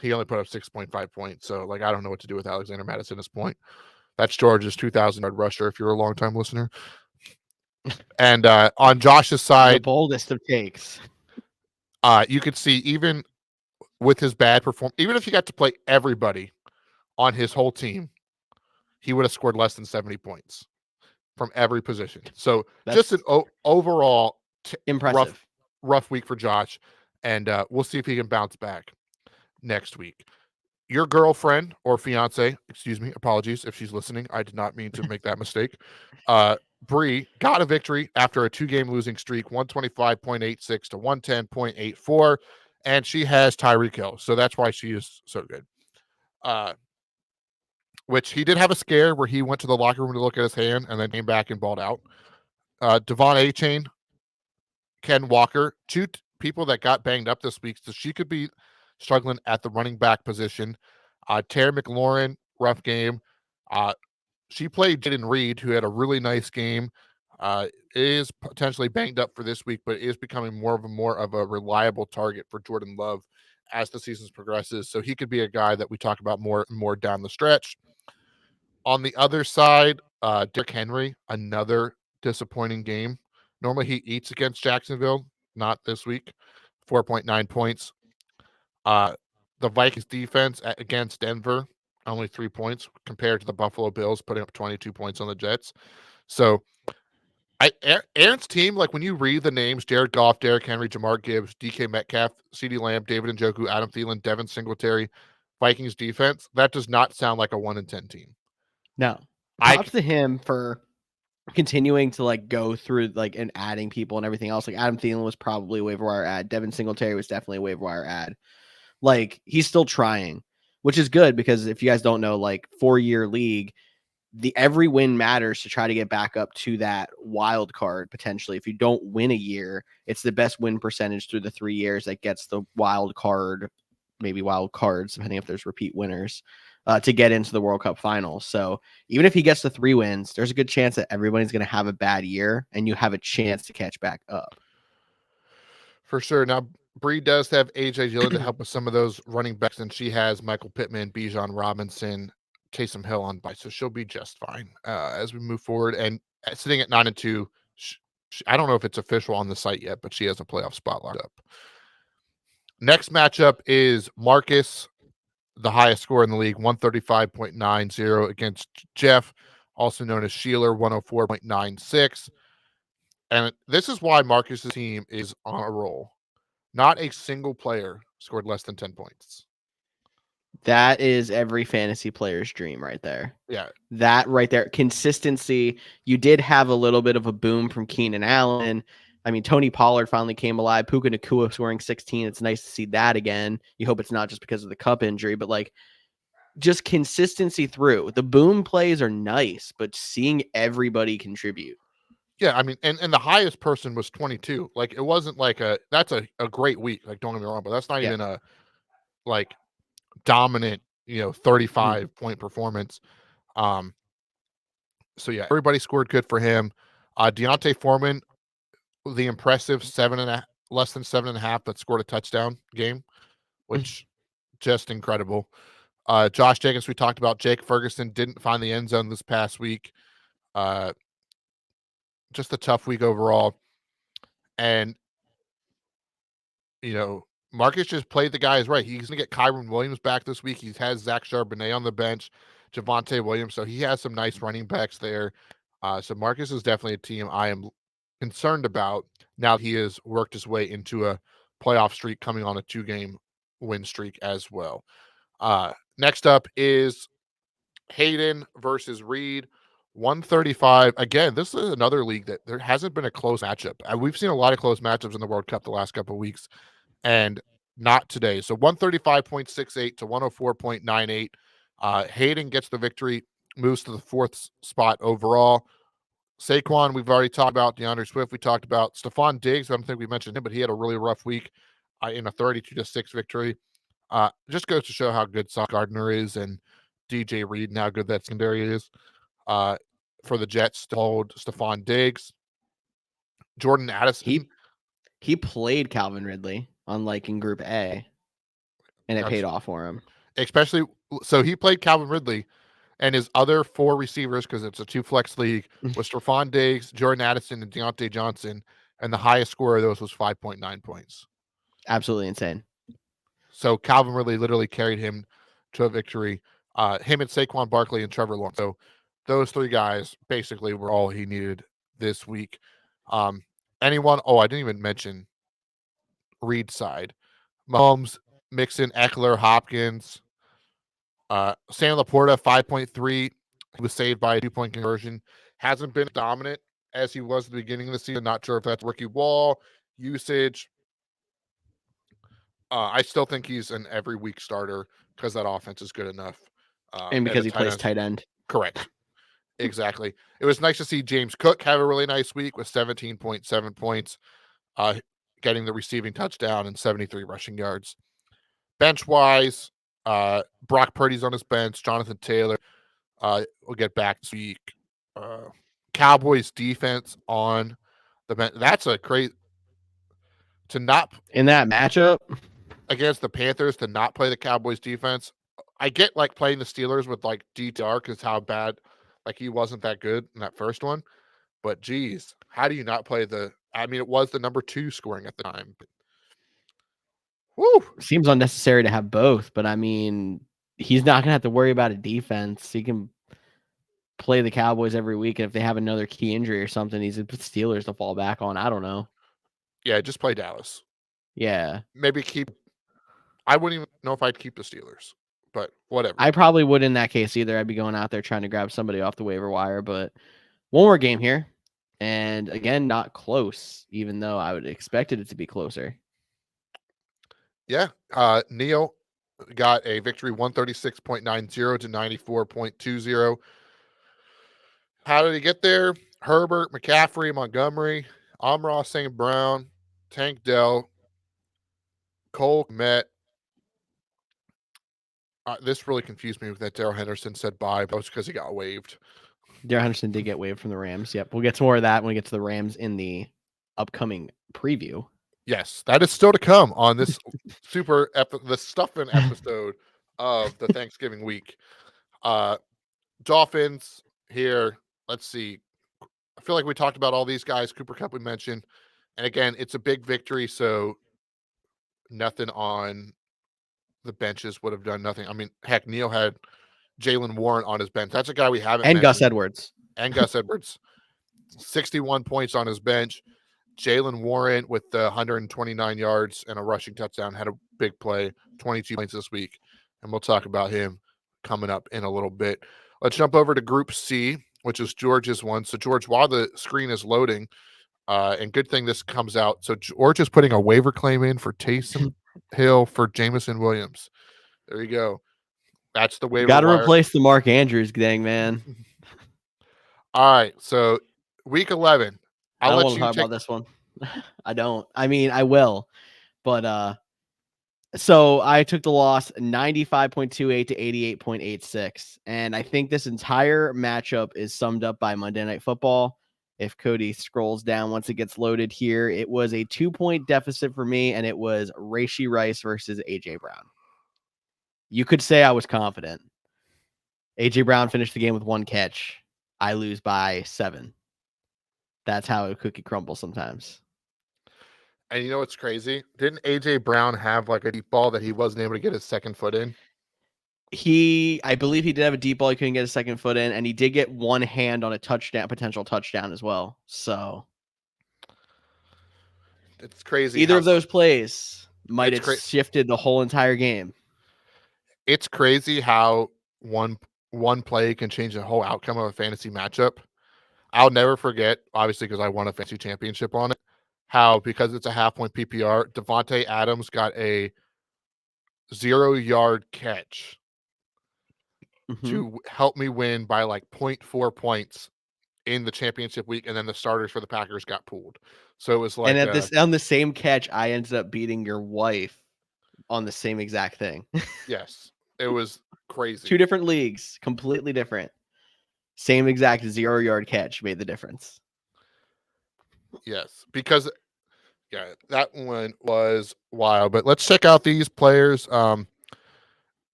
S2: he only put up 6.5 points. So, like, I don't know what to do with Alexander Madison at this point. That's George's 2,000-yard rusher, if you're a longtime listener. And on Josh's side,
S1: the boldest of takes.
S2: You could see even with his bad performance, even if he got to play everybody on his whole team, he would have scored less than 70 points from every position. So just an overall
S1: impressive
S2: rough week for Josh, and we'll see if he can bounce back next week. Your girlfriend or fiance, excuse me, apologies if she's listening. I did not mean to make that mistake. Bree got a victory after a 2-game losing streak, 125.86 to 110.84, and she has Tyreek Hill, so that's why she is so good. Which he did have a scare where he went to the locker room to look at his hand and then came back and balled out. Devon A-Chain, Ken Walker, two people that got banged up this week, so she could be struggling at the running back position. Terry McLaurin, rough game. She played Jaden Reed, who had a really nice game. Is potentially banged up for this week, but is becoming more of a reliable target for Jordan Love as the season progresses. So he could be a guy that we talk about more and more down the stretch. On the other side, Derrick Henry, another disappointing game. Normally he eats against Jacksonville, not this week. 4.9 points. The Vikings defense against Denver, only 3 points compared to the Buffalo Bills putting up 22 points on the Jets. So Aaron's team, like when you read the names, Jared Goff, Derrick Henry, Jamar Gibbs, DK Metcalf, CeeDee Lamb, David Njoku, Adam Thielen, Devin Singletary, Vikings defense, that does not sound like a 1-10 team.
S1: No. Props to him for continuing to like go through like and adding people and everything else. Like Adam Thielen was probably a waiver wire ad. Devin Singletary was definitely a waiver wire ad. Like he's still trying, which is good because if you guys don't know, like 4-year league, the every win matters to try to get back up to that wild card potentially. If you don't win a year, it's the best win percentage through the 3 years that gets the wild card, maybe wild cards, depending if there's repeat winners, to get into the World Cup finals. So even if he gets the 3 wins, there's a good chance that everybody's going to have a bad year and you have a chance to catch back up.
S2: For sure. Now, Bree does have AJ Dillon to help with some of those running backs, and she has Michael Pittman, Bijan Robinson, Taysom Hill on bye, so she'll be just fine as we move forward. And sitting at 9-2, I don't know if it's official on the site yet, but she has a playoff spot locked up. Next matchup is Marcus, the highest score in the league, 135.90 against Jeff, also known as Sheeler, 104.96. And this is why Marcus's team is on a roll. Not a single player scored less than 10 points.
S1: That is every fantasy player's dream right there.
S2: Yeah.
S1: That right there. Consistency. You did have a little bit of a boom from Keenan Allen. I mean, Tony Pollard finally came alive. Puka Nacua scoring 16. It's nice to see that again. You hope it's not just because of the cup injury, but like just consistency through. The boom plays are nice, but seeing everybody contribute.
S2: Yeah, I mean, and the highest person was 22. Like, it wasn't like that's a great week. Like, don't get me wrong, but that's not even a like dominant, 35 point performance. So yeah, everybody scored good for him. Deontay Foreman, the impressive less than 7.5, but scored a touchdown game, which just incredible. Josh Jacobs, we talked about. Jake Ferguson didn't find the end zone this past week. Just a tough week overall. And, Marcus just played the guys right. He's going to get Kyron Williams back this week. He has Zach Charbonnet on the bench, Javonte Williams. So he has some nice running backs there. So Marcus is definitely a team I am concerned about now that he has worked his way into a playoff streak, coming on a 2-game win streak as well. Next up is Hayden versus Reed. 135. Again, this is another league that there hasn't been a close matchup. We've seen a lot of close matchups in the World Cup the last couple of weeks, and not today. So 135.68 to 104.98. Hayden gets the victory, moves to the 4th spot overall. Saquon, we've already talked about. DeAndre Swift, we talked about. Stephon Diggs, I don't think we mentioned him, but he had a really rough week in a 32-6 victory. Just goes to show how good Sauce Gardner is and DJ Reed and how good that secondary is. For the Jets to hold Stephon Diggs. Jordan Addison.
S1: He played Calvin Ridley on like in Group A, and it paid off for him.
S2: Especially, so he played Calvin Ridley, and his other 4 receivers, because it's a 2-flex league, was Stephon Diggs, Jordan Addison, and Deontay Johnson, and the highest score of those was 5.9 points.
S1: Absolutely insane.
S2: So Calvin Ridley literally carried him to a victory. Him and Saquon Barkley and Trevor Lawrence. So those 3 guys basically were all he needed this week. Anyone? Oh, I didn't even mention Reed's side. Mahomes, Mixon, Eckler, Hopkins, Sam Laporta, 5.3. He was saved by a 2-point conversion. Hasn't been dominant as he was at the beginning of the season. Not sure if that's rookie wall usage. I still think he's an every week starter because that offense is good enough.
S1: And because he plays tight end.
S2: Correct. Exactly. It was nice to see James Cook have a really nice week with 17.7 points, getting the receiving touchdown and 73 rushing yards. Bench-wise, Brock Purdy's on his bench. Jonathan Taylor will get back this week. Cowboys defense on the bench. That's a crazy to not
S1: in that matchup
S2: against the Panthers to not play the Cowboys defense. I get like playing the Steelers with like DTR because how bad, like he wasn't that good in that first one. But geez, how do you not play I mean, it was the number 2 scoring at the time. But, woo!
S1: Seems unnecessary to have both, but I mean, he's not gonna have to worry about a defense. He can play the Cowboys every week, and if they have another key injury or something, he's the Steelers to fall back on. I don't know.
S2: Yeah, just play Dallas.
S1: Yeah.
S2: Maybe I wouldn't even know if I'd keep the Steelers, but whatever.
S1: I probably would in that case either. I'd be going out there trying to grab somebody off the waiver wire, but One more game here. And again, not close, even though I would expected it to be closer.
S2: Yeah. Neil got a victory 136.90 to 94.20. How did he get there? Herbert, McCaffrey, Montgomery, Amon St. Brown, Tank Dell, Cole Met. This really confused me with that Darrell Henderson said bye, but it was because he got waived.
S1: Darrell Henderson did get waived from the Rams. Yep. We'll get to more of that when we get to the Rams in the upcoming preview.
S2: Yes, that is still to come on this the Stuffin episode of the Thanksgiving week. Dolphins here. Let's see. I feel like we talked about all these guys. Cooper Kupp we mentioned. And again, it's a big victory, so nothing on the benches would have done nothing. I mean, heck, Neil had Jalen Warren on his bench. That's a guy we haven't
S1: And
S2: mentioned.
S1: Gus Edwards.
S2: And Gus Edwards. 61 points on his bench. Jalen Warren with the 129 yards and a rushing touchdown had a big play, 22 points this week. And we'll talk about him coming up in a little bit. Let's jump over to Group C, which is George's one. So, George, while the screen is loading, and good thing this comes out. So, George is putting a waiver claim in for Taysom Hill for Jameson Williams. There you go. That's the waiver
S1: Got to
S2: wire.
S1: replace the Mark Andrews gang, man.
S2: All right. So, week 11.
S1: I don't want to talk about this one. I don't. I mean, I will. But so I took the loss 95.28 to 88.86. And I think this entire matchup is summed up by Monday Night Football. If Cody scrolls down once it gets loaded here, it was a 2-point deficit for me, and it was Rashee Rice versus A.J. Brown. You could say I was confident. A.J. Brown finished the game with 1 catch. I lose by 7. That's how a cookie crumbles sometimes.
S2: And you know what's crazy? Didn't A.J. Brown have like a deep ball that he wasn't able to get his second foot in?
S1: I believe he did have a deep ball. He couldn't get his second foot in, and he did get one hand on a potential touchdown as well. So
S2: it's crazy.
S1: Either of those plays might have shifted the whole entire game.
S2: It's crazy how one play can change the whole outcome of a fantasy matchup. I'll never forget, obviously, because I won a fantasy championship on it, how because it's a half-point PPR, Devontae Adams got a 0-yard catch to help me win by like 0.4 points in the championship week, and then the starters for the Packers got pulled. So it was like,
S1: and on the same catch, I ended up beating your wife on the same exact thing.
S2: Yes, it was crazy.
S1: 2 different leagues, completely different. Same exact 0-yard catch made the difference.
S2: Yes, because that one was wild. But let's check out these players.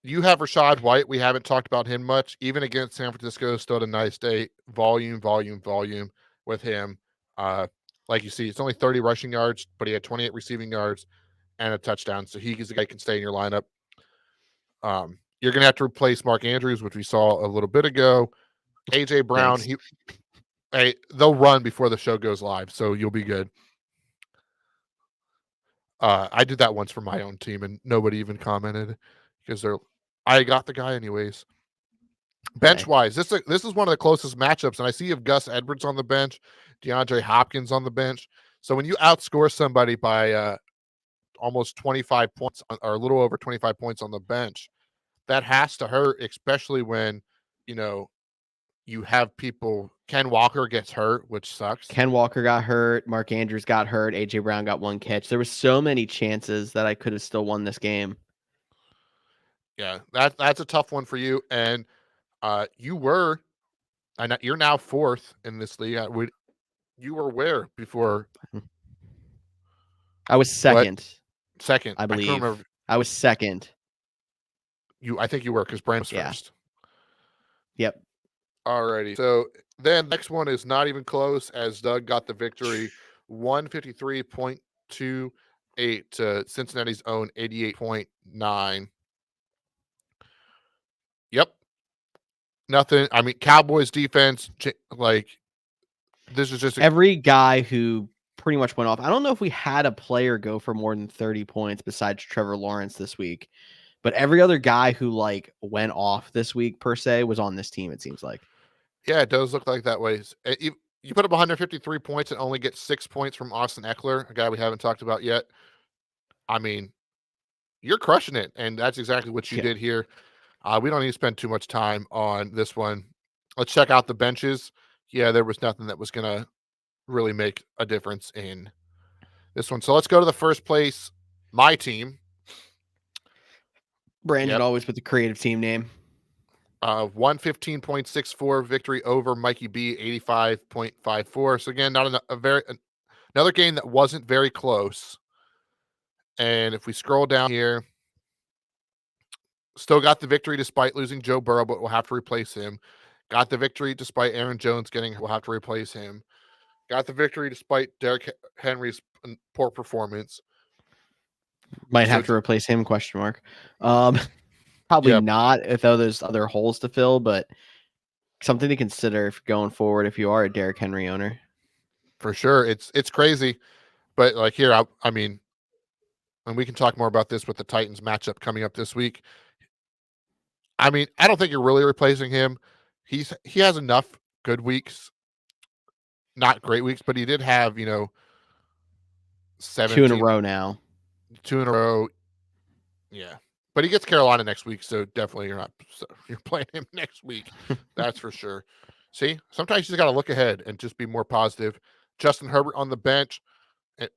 S2: You have Rachaad White. We haven't talked about him much. Even against San Francisco, still had a nice day. Volume with him. Like you see, it's only 30 rushing yards, but he had 28 receiving yards and a touchdown. So he's a guy who can stay in your lineup. You're going to have to replace Mark Andrews, which we saw a little bit ago. A.J. Brown, they'll run before the show goes live, so you'll be good. I did that once for my own team, and nobody even commented because I got the guy anyways. Bench-wise, this is one of the closest matchups, and I see you have Gus Edwards on the bench, DeAndre Hopkins on the bench. So when you outscore somebody by almost 25 points, or a little over 25 points on the bench, that has to hurt, especially when, you have people. Ken Walker gets hurt, which sucks.
S1: Ken Walker got hurt. Mark Andrews got hurt. A.J. Brown got 1 catch. There were so many chances that I could have still won this game.
S2: Yeah, that's a tough one for you. And you're now 4th in this league. You were where before?
S1: I was second.
S2: What? Second,
S1: I believe. I was second.
S2: I think you were because Brand was first.
S1: Yep.
S2: Alrighty. So then next one is not even close, as Doug got the victory, 153.28 to Cincinnati's own 88.9. Yep. Nothing. I mean, Cowboys defense, like, this is just
S1: every guy who pretty much went off. I don't know if we had a player go for more than 30 points besides Trevor Lawrence this week, but every other guy who went off this week per se was on this team, it seems like.
S2: Yeah, it does look like that way. You put up 153 points and only get 6 points from Austin Eckler, a guy we haven't talked about yet. I mean, you're crushing it, and that's exactly what you
S1: Yeah.
S2: did here. We don't need to spend too much time on this one. Let's check out the benches. Yeah, there was nothing that was going to really make a difference in this one. So let's go to the first place, my team.
S1: Brandon
S2: Yep.
S1: always with the creative team name.
S2: 115.64 victory over Mikey B, 85.54. So again, not another game that wasn't very close. And if we scroll down here, still got the victory despite losing Joe Burrow, but we'll have to replace him. Got the victory despite Aaron Jones we'll have to replace him. Got the victory despite Derrick Henry's poor performance.
S1: Might
S2: So
S1: have to replace him, question mark. Probably
S2: yeah,
S1: not, though there's other holes to fill, but something to consider if going forward if you are a Derrick Henry owner.
S2: for sure. It's crazy. But like here, I mean, and we can talk more about this with the Titans matchup coming up this week. I mean, I don't think you're really replacing him. He has enough good weeks, not great weeks, but he did have,
S1: 2 in a
S2: 17,
S1: row now.
S2: 2 in a row. Yeah. But he gets Carolina next week, so definitely you're playing him next week. That's for sure. See, sometimes you just got to look ahead and just be more positive. Justin Herbert on the bench,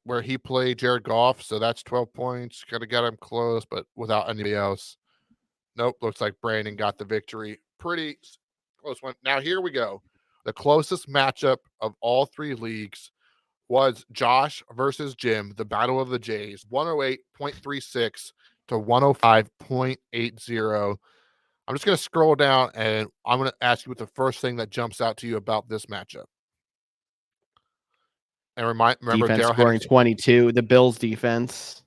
S2: where he played Jared Goff, so that's 12 points. Got to get him close, but without anybody else. Nope, looks like Brandon got the victory. Pretty close one. Now here we go. The closest matchup of all three leagues was Josh versus Jim, the Battle of the Jays, 108.36 to 105.80. I'm just going to scroll down and I'm going to ask you what the first thing that jumps out to you about this matchup. And remember
S1: Defense
S2: Darrell
S1: scoring
S2: Henderson
S1: 22. The Bills defense.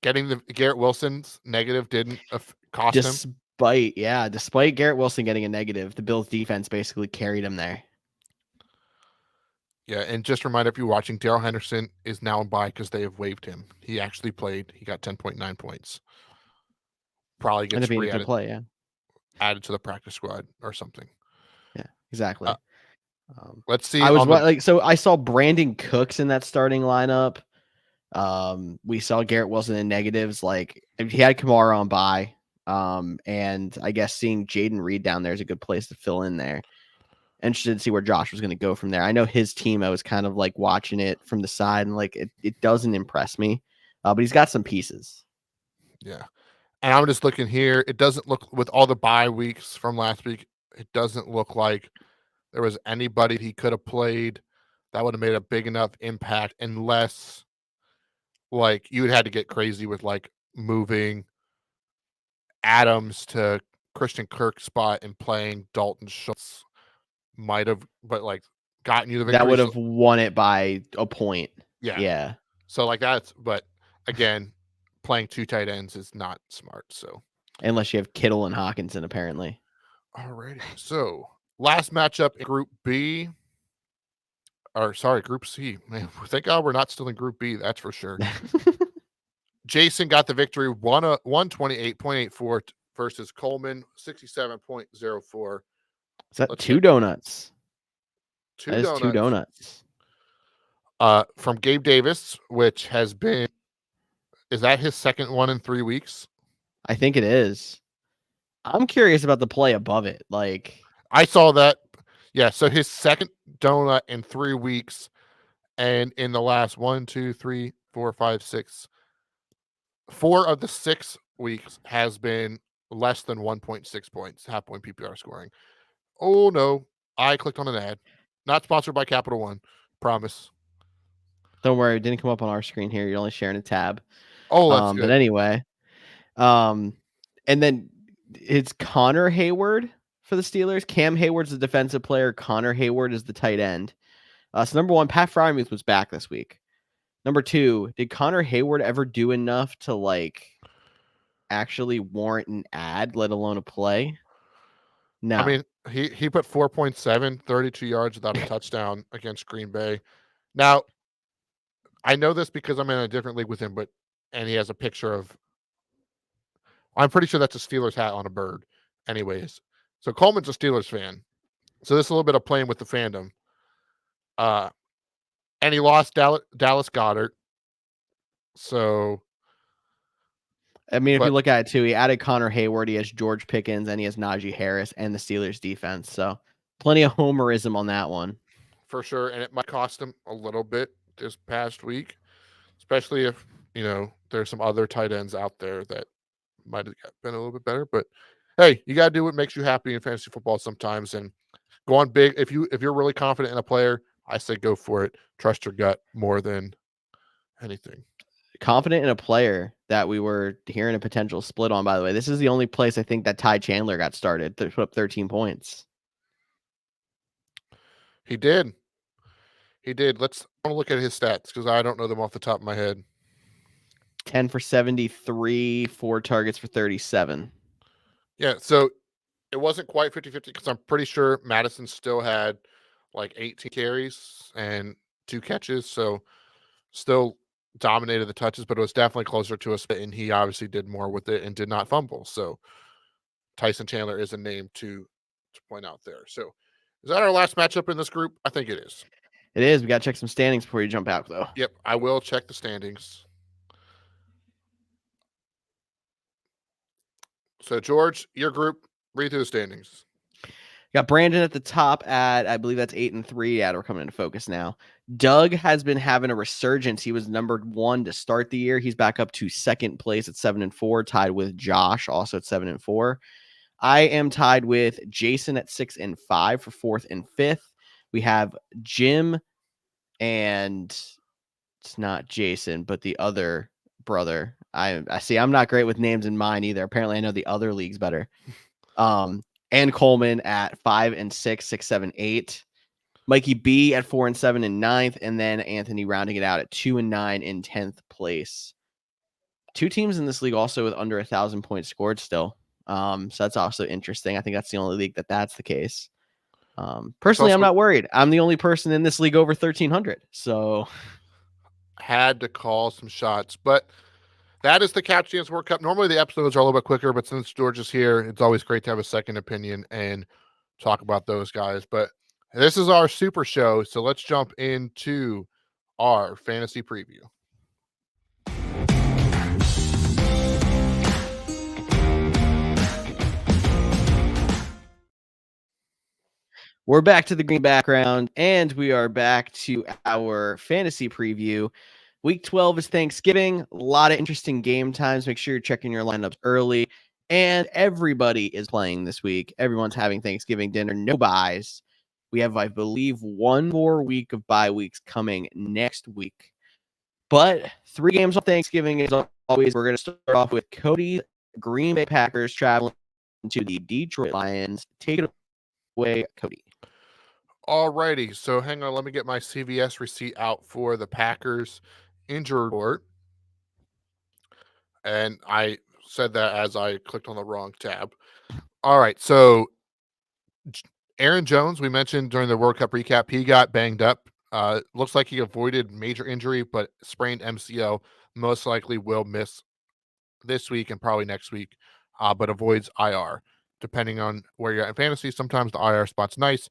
S2: getting the Garrett Wilson's negative didn't cost him.
S1: Despite Garrett Wilson getting a negative, the Bills defense basically carried him there.
S2: Yeah, and just a reminder, if you're watching, Darrell Henderson is now on bye because they have waived him. He actually played. He got 10.9 points. Probably
S1: Ended
S2: gets
S1: up being a good play, yeah.
S2: added to the practice squad or something.
S1: Yeah, exactly.
S2: Let's see.
S1: So I saw Brandon Cooks in that starting lineup. We saw Garrett Wilson in negatives. Like he had Kamara on bye. And I guess seeing Jaden Reed down there is a good place to fill in there. Interested to see where Josh was going to go from there. I know his team, I was kind of like watching it from the side and like it doesn't impress me. But he's got some pieces.
S2: Yeah. And I'm just looking here. It doesn't look, with all the bye weeks from last week, it doesn't look like there was anybody he could have played that would have made a big enough impact, unless like you would had to get crazy with like moving Adams to Christian Kirk's spot and playing Dalton Schultz. Might have, but like gotten you the victory.
S1: That would have won it by a point.
S2: Yeah.
S1: Yeah.
S2: So like but again, playing two tight ends is not smart. So
S1: Unless you have Kittle and Hawkinson, apparently.
S2: alrighty. So last matchup in Group B. Or sorry, Group C. Man, thank God we're not still in Group B, that's for sure. Jason got the victory, 128.84 versus Coleman, 67.04.
S1: Is that two donuts? That is two donuts.
S2: From Gabe Davis, which has been, is that his second one in 3 weeks?
S1: I think it is. I'm curious about the play above it. Like
S2: I saw that. Yeah, so his second donut in 3 weeks, and in the last 1, 2, 3, 4, 5, 6, 4 of the 6 weeks has been less than 1.6 points, half point PPR scoring. Oh no, I clicked on an ad. Not sponsored by Capital One. Promise.
S1: don't worry, it didn't come up on our screen here. You're only sharing a tab.
S2: Oh, that's good.
S1: But anyway, and then it's Connor Hayward for the Steelers. Cam Hayward's the defensive player. Connor Hayward is the tight end. So number one, Pat Fryermuth was back this week. Number two, did Connor Hayward ever do enough to like actually warrant an ad, let alone a play? No.
S2: I mean, he put 4.7, 32 yards without a touchdown against Green Bay. Now, I know this because I'm in a different league with him, and he has a picture of, I'm pretty sure that's a Steelers hat on a bird. Anyways, So Coleman's a Steelers fan. So this is a little bit of playing with the fandom. And he lost Dallas Goedert. So,
S1: I mean, if you
S2: but
S1: look at it too, he added Connor Hayward, he has George Pickens, and he has Najee Harris and the Steelers defense. So plenty of homerism on that one.
S2: for sure, and it might cost him a little bit this past week, especially if there's some other tight ends out there that might have been a little bit better. But hey, you gotta do what makes you happy in fantasy football sometimes, and go on big. If you're really confident in a player, I say go for it. Trust your gut more than anything.
S1: Confident in a player that we were hearing a potential split on, by the way. This is the only place I think that Ty Chandler got started to put up 13 points.
S2: He did. I want to look at his stats because I don't know them off the top of my head.
S1: 10 for 73, 4 targets for 37.
S2: Yeah, so it wasn't quite 50-50 because I'm pretty sure Madison still had like 18 carries and 2 catches, so still dominated the touches, but it was definitely closer to a split, and he obviously did more with it and did not fumble. So Tyson Chandler is a name to point out there. So is that our last matchup in this group? I think it is.
S1: It is. We got to check some standings before you jump out, though.
S2: Yep, I will check the standings. So, George, your group, read through the standings.
S1: Got Brandon at the top at, I believe that's 8-3. Yeah, we're coming into focus now. Doug has been having a resurgence. He was number 1 to start the year. He's back up to second place at 7-4, tied with Josh, also at 7-4. I am tied with Jason at 6-5 for 4th and 5th. We have Jim and it's not Jason, but the other brother. I see. I'm not great with names in mine either. Apparently, I know the other leagues better. And Coleman at 5-6, 6, 7, 8. Mikey B at 4-7 in 9th, and then Anthony rounding it out at 2-9 in 10th place. 2 teams in this league also with under 1,000 points scored still. So that's also interesting. I think that's the only league that's the case. Personally, I'm not worried. I'm the only person in this league over 1,300. So
S2: had to call some shots, but that is the Couch GMs World Cup. Normally the episodes are a little bit quicker, but since George is here, it's always great to have a second opinion and talk about those guys. But this is our super show, so let's jump into our fantasy preview.
S1: We're back to the green background, and we are back to our fantasy preview. Week 12 is Thanksgiving. A lot of interesting game times. Make sure you're checking your lineups early. And everybody is playing this week. Everyone's having Thanksgiving dinner. No buys. We have, I believe, one more week of bye weeks coming next week. But 3 games on Thanksgiving is always. We're going to start off with Cody, Green Bay Packers traveling to the Detroit Lions. Take it away, Cody.
S2: Alrighty, so hang on, let me get my CVS receipt out for the Packers injury report. And I said that as I clicked on the wrong tab. All right, so Aaron Jones, we mentioned during the World Cup recap, he got banged up. Looks like he avoided major injury, but sprained MCL. Most likely will miss this week and probably next week, but avoids IR. Depending on where you're at in fantasy, sometimes the IR spot's nice,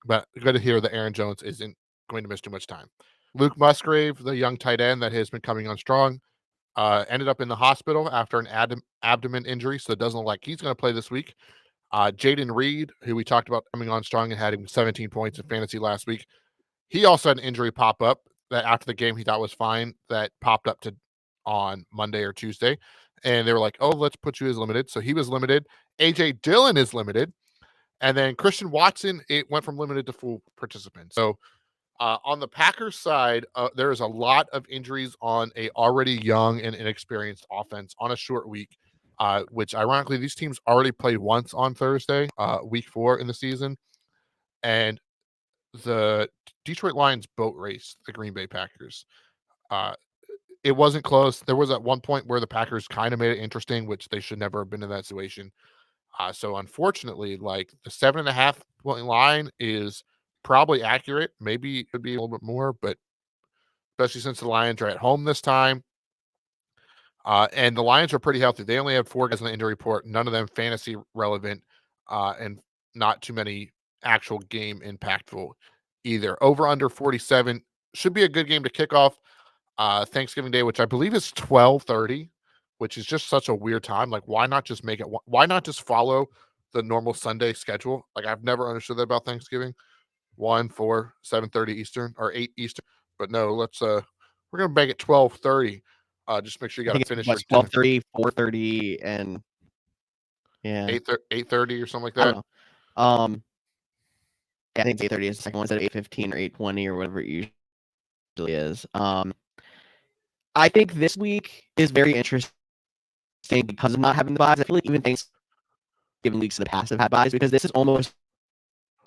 S2: but good to hear that Aaron Jones isn't going to miss too much time. Luke Musgrave, the young tight end that has been coming on strong, ended up in the hospital after an abdomen injury, so it doesn't look like he's going to play this week. Jaden Reed, who we talked about coming on strong and had him 17 points in fantasy last week, he also had an injury pop up that after the game he thought was fine, that popped up on Monday or Tuesday, and they were like, oh, let's put you as limited. So he was limited. AJ Dillon is limited. And then Christian Watson, it went from limited to full participant. So on the Packers side, there is a lot of injuries on a already young and inexperienced offense on a short week, which ironically, these teams already played once on Thursday, week 4 in the season. And the Detroit Lions boat raced the Green Bay Packers. It wasn't close. There was at one point where the Packers kind of made it interesting, which they should never have been in that situation. So unfortunately, like the 7.5 point line is probably accurate. Maybe it could be a little bit more, but especially since the Lions are at home this time. And the Lions are pretty healthy. They only have 4 guys on the injury report, none of them fantasy relevant. and not too many actual game impactful either. Over under 47 should be a good game to kick off Thanksgiving Day, which I believe is 12:30, which is just such a weird time. Like, why not just make it? Why not just follow the normal Sunday schedule? Like, I've never understood that about Thanksgiving. 1, 4, 7:30 Eastern or 8 Eastern. But no, we're gonna make it 12:30. Just make sure you
S1: I
S2: got to
S1: think
S2: finish
S1: it's
S2: your dinner.
S1: 12:30, 4:30, and yeah,
S2: 8:30 or something like
S1: I don't
S2: that.
S1: know. Yeah, I think it's 8:30 is the second one. Instead of 8:15 or 8:20 or whatever it usually is. I think this week is very interesting because of not having the buys. I feel like even Thanksgiving weeks in the past have had buys because this is almost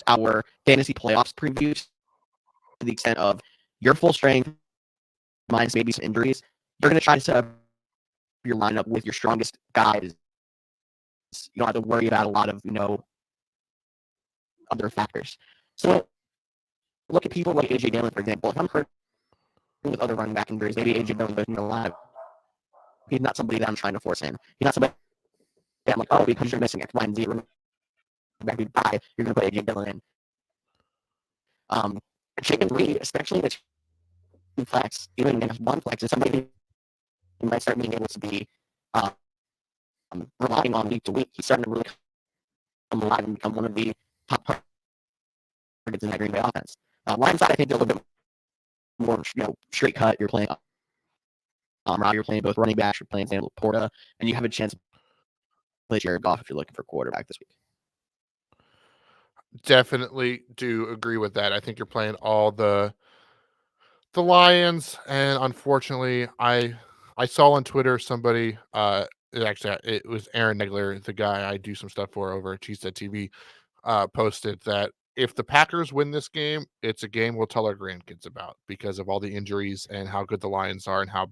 S1: our fantasy playoffs preview to the extent of your full strength minus maybe some injuries. You're going to try to set up your lineup with your strongest guys. You don't have to worry about a lot of other factors. So look at people like AJ Dillon, for example. If I'm hurt with other running back injuries, maybe AJ Dillon goes into the lineup. He's not somebody that I'm trying to force in. He's not somebody that I'm like, oh, because you're missing X, Y, and Z, back to buy, you're going to put AJ Dillon in. Chicken Reed, especially in the two flex, even in one flex, is somebody who might start being able to be relying on week to week. He's starting to really come alive and become one of the top targets in that Green Bay offense. Lions side, I think they're a little bit more, straight cut. You're playing Rob, you're playing both running backs, you're playing Sam Laporta, and you have a chance to play Jared Goff if you're looking for a quarterback this week.
S2: Definitely do agree with that. I think you're playing all the Lions, and unfortunately, I saw on Twitter somebody it was Aaron Negler, the guy I do some stuff for over at Cheesehead TV, posted that if the Packers win this game, it's a game we'll tell our grandkids about because of all the injuries and how good the Lions are and how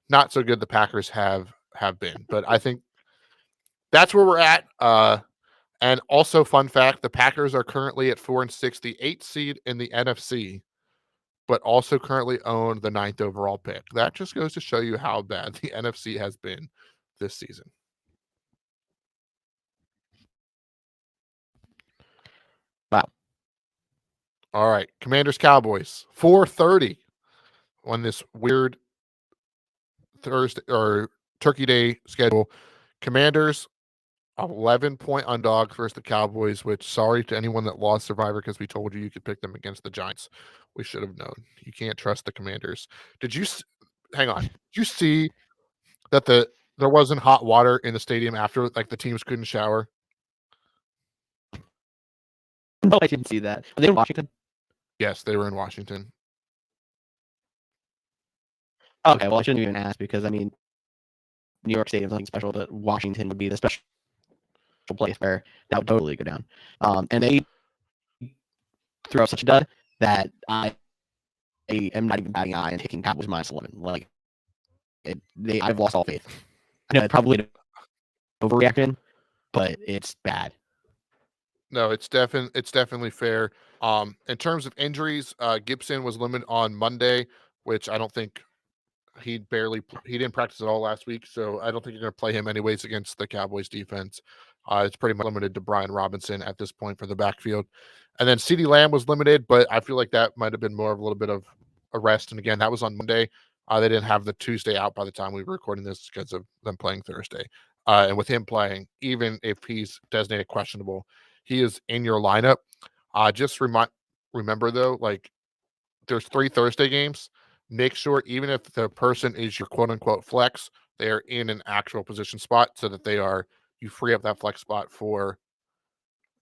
S2: not so good the Packers have been. But I think that's where we're at. And also, fun fact: the Packers are currently at 4-6, the 8th seed in the NFC, but also currently own the 9th overall pick. That just goes to show you how bad the NFC has been this season.
S1: Wow.
S2: All right, Commanders Cowboys 4:30 on this weird Thursday or Turkey Day schedule. Commanders 11-point underdog versus the Cowboys, which sorry to anyone that lost Survivor because we told you could pick them against the Giants. We should have known. You can't trust the Commanders. Hang on. Did you see that there wasn't hot water in the stadium after, like, the teams couldn't shower?
S1: No, I didn't see that. Were they in Washington?
S2: Yes, they were in Washington.
S1: Okay, well, I shouldn't even ask because, I mean, New York Stadium's nothing special, but Washington would be the special place where that would totally go down. And they threw out such a dud that I am not even batting an eye and taking Cowboys minus 11. Like, I've lost all faith. I know it's probably an overreaction, but it's bad.
S2: No, it's definitely fair. In terms of injuries, Gibson was limited on Monday, which I don't think he didn't practice at all last week, so I don't think you're going to play him anyways against the Cowboys defense. It's pretty much limited to Brian Robinson at this point for the backfield. And then CeeDee Lamb was limited, but I feel like that might have been more of a little bit of a rest. And again, that was on Monday. They didn't have the Tuesday out by the time we were recording this because of them playing Thursday. And with him playing, even if he's designated questionable, he is in your lineup. Just remember though, like, there's 3 Thursday games. Make sure even if the person is your quote unquote flex, they're in an actual position spot so that you free up that flex spot for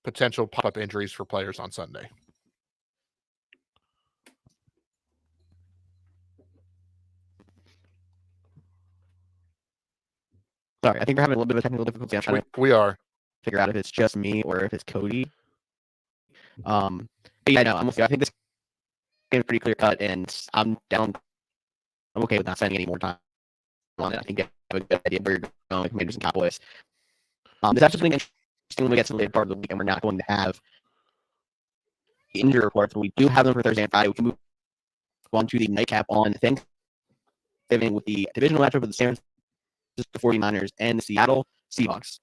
S2: potential pop-up injuries for players on Sunday.
S1: Sorry, I think we're having a little bit of technical difficulty. I'm trying to
S2: We are.
S1: figure out if it's just me or if it's Cody. But yeah, no, I'm with you. I think this game is pretty clear cut, and I'm down. I'm okay with not spending any more time on it. I think I have a good idea where you're going with Commanders and Cowboys. There's actually something interesting when we get to the later part of the week, and we're not going to have injury reports, but we do have them for Thursday and Friday. We can move on to the nightcap on Thanksgiving with the divisional matchup of the San Francisco 49ers and the Seattle Seahawks.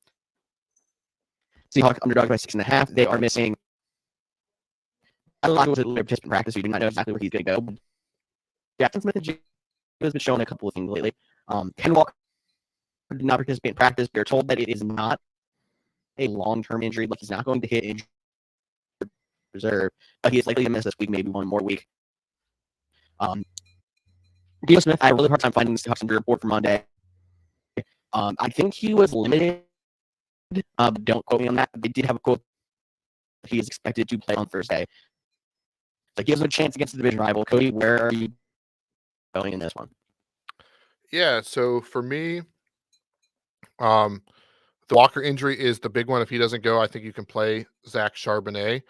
S1: Seahawks underdogs by 6.5. They are missing. Tyler Lockett was a little participant practice, so you do not know exactly where he's going to go. Jackson Smith and Jigba has been showing a couple of things lately. Ken Walker did not participate in practice. They're told that it is not a long-term injury. Like, he's not going to hit injury reserve, but he is likely to miss this week, maybe one more week. Geno Smith, I had a really hard time finding the Seahawks injury report for Monday. I think he was limited. Don't quote me on that. They did have a quote. He is expected to play on Thursday. So he has a chance against the division rival. Cody, where are you going in this one?
S2: Yeah, so for me, the Walker injury is the big one. If he doesn't go, I think you can play Zach Charbonnet.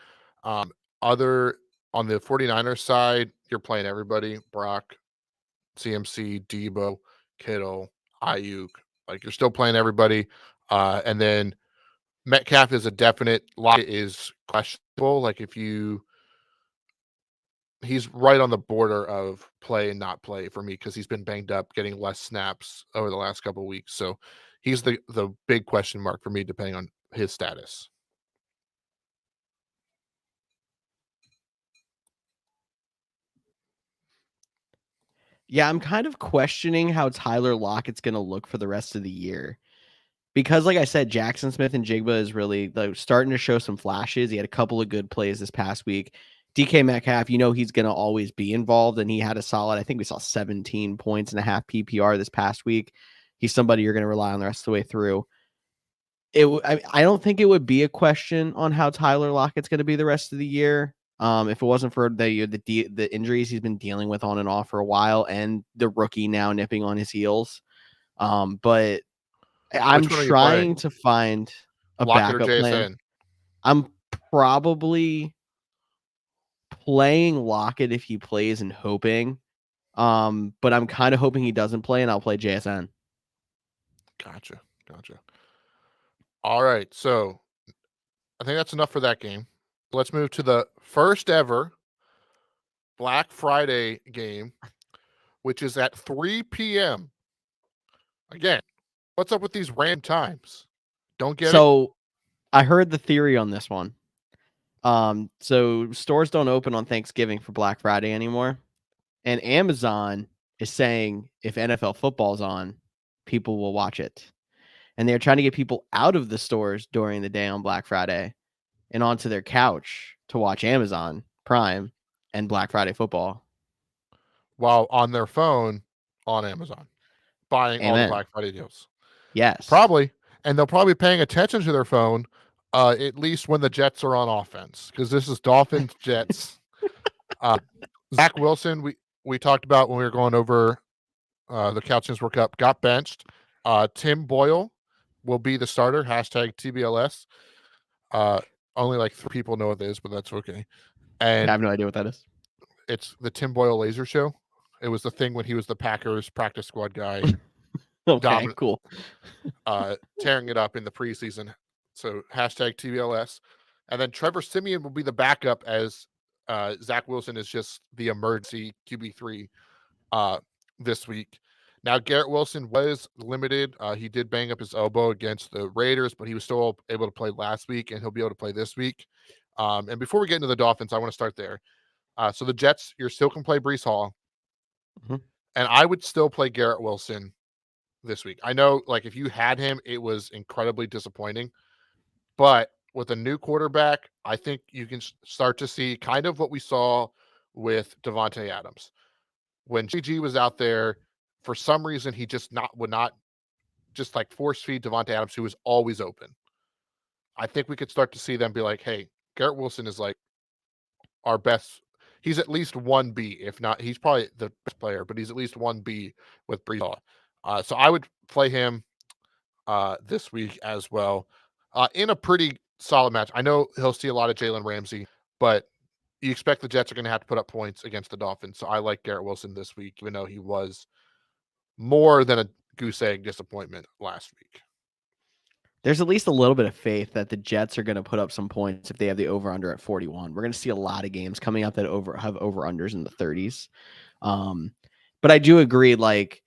S2: Other on the 49ers side, you're playing everybody: Brock, CMC, Debo, Kittle, Ayuk. Like, you're still playing everybody. And then Metcalf is a definite. Lockett is questionable. Like, he's right on the border of play and not play for me because he's been banged up, getting less snaps over the last couple of weeks. So he's the big question mark for me, depending on his status.
S1: Yeah, I'm kind of questioning how Tyler Lockett's going to look for the rest of the year. Because, like I said, Jackson Smith and Jigba is really starting to show some flashes. He had a couple of good plays this past week. DK Metcalf, he's going to always be involved, and he had a solid, I think we saw 17 points and a half PPR this past week. He's somebody you're going to rely on the rest of the way through. I don't think it would be a question on how Tyler Lockett's going to be the rest of the year. If it wasn't for the injuries he's been dealing with on and off for a while, and the rookie now nipping on his heels. But I'm trying to find a
S2: Lockett
S1: backup
S2: or JSN?
S1: plan. I'm probably playing Lockett if he plays and hoping. But I'm kind of hoping he doesn't play, and I'll play JSN.
S2: Gotcha. All right, so I think that's enough for that game. Let's move to the first ever Black Friday game, which is at 3 p.m. Again, what's up with these random times? Don't get it?
S1: So I heard the theory on this one. So stores don't open on Thanksgiving for Black Friday anymore. And Amazon is saying if NFL football's on, people will watch it. And they're trying to get people out of the stores during the day on Black Friday and onto their couch to watch Amazon Prime and Black Friday football.
S2: While on their phone on Amazon, buying all the Black Friday deals.
S1: Yes.
S2: Probably. And they'll probably be paying attention to their phone, at least when the Jets are on offense, because this is Dolphins, Jets. Zach Wilson, we talked about when we were going over the Couch GMs World Cup, got benched. Tim Boyle will be the starter, hashtag TBLS. Only like 3 people know what it is, but that's okay. And
S1: I have no idea what that is.
S2: It's the Tim Boyle laser show. It was the thing when he was the Packers practice squad guy.
S1: Okay, cool.
S2: Tearing it up in the preseason. So hashtag TBLS. And then Trevor Siemian will be the backup, as Zach Wilson is just the emergency QB3 this week. Now, Garrett Wilson was limited. He did bang up his elbow against the Raiders, but he was still able to play last week, and he'll be able to play this week. And before we get into the Dolphins, I want to start there. So the Jets, you still can play Breece Hall.
S1: Mm-hmm.
S2: And I would still play Garrett Wilson this week. I know, like, if you had him, it was incredibly disappointing. But with a new quarterback, I think you can start to see kind of what we saw with Devontae Adams. When GG was out there, for some reason, he just would not just like force feed Devontae Adams, who was always open. I think we could start to see them be like, hey, Garrett Wilson is like our best. He's at least 1B, if not, he's probably the best player, but he's at least 1B with Breece Hall. So I would play him this week as well in a pretty solid match. I know he'll see a lot of Jalen Ramsey, but you expect the Jets are going to have to put up points against the Dolphins. So I like Garrett Wilson this week, even though he was more than a goose egg disappointment last week.
S1: There's at least a little bit of faith that the Jets are going to put up some points if they have the over-under at 41. We're going to see a lot of games coming up that have over-unders in the 30s. But I do agree, like,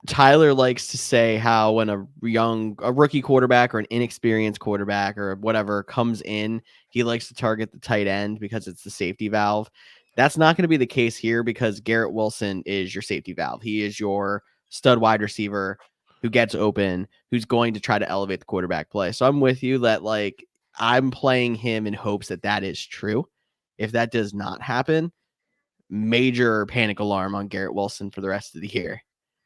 S1: Tyler likes to say how when a rookie quarterback or an inexperienced quarterback or whatever comes in, he likes to target the tight end because it's the safety valve. That's not going to be the case here because Garrett Wilson is your safety valve. He is your stud wide receiver who gets open, who's going to try to elevate the quarterback play. So I'm with you that like I'm playing him in hopes that that is true. If that does not happen, major panic alarm on Garrett Wilson for the rest of the year.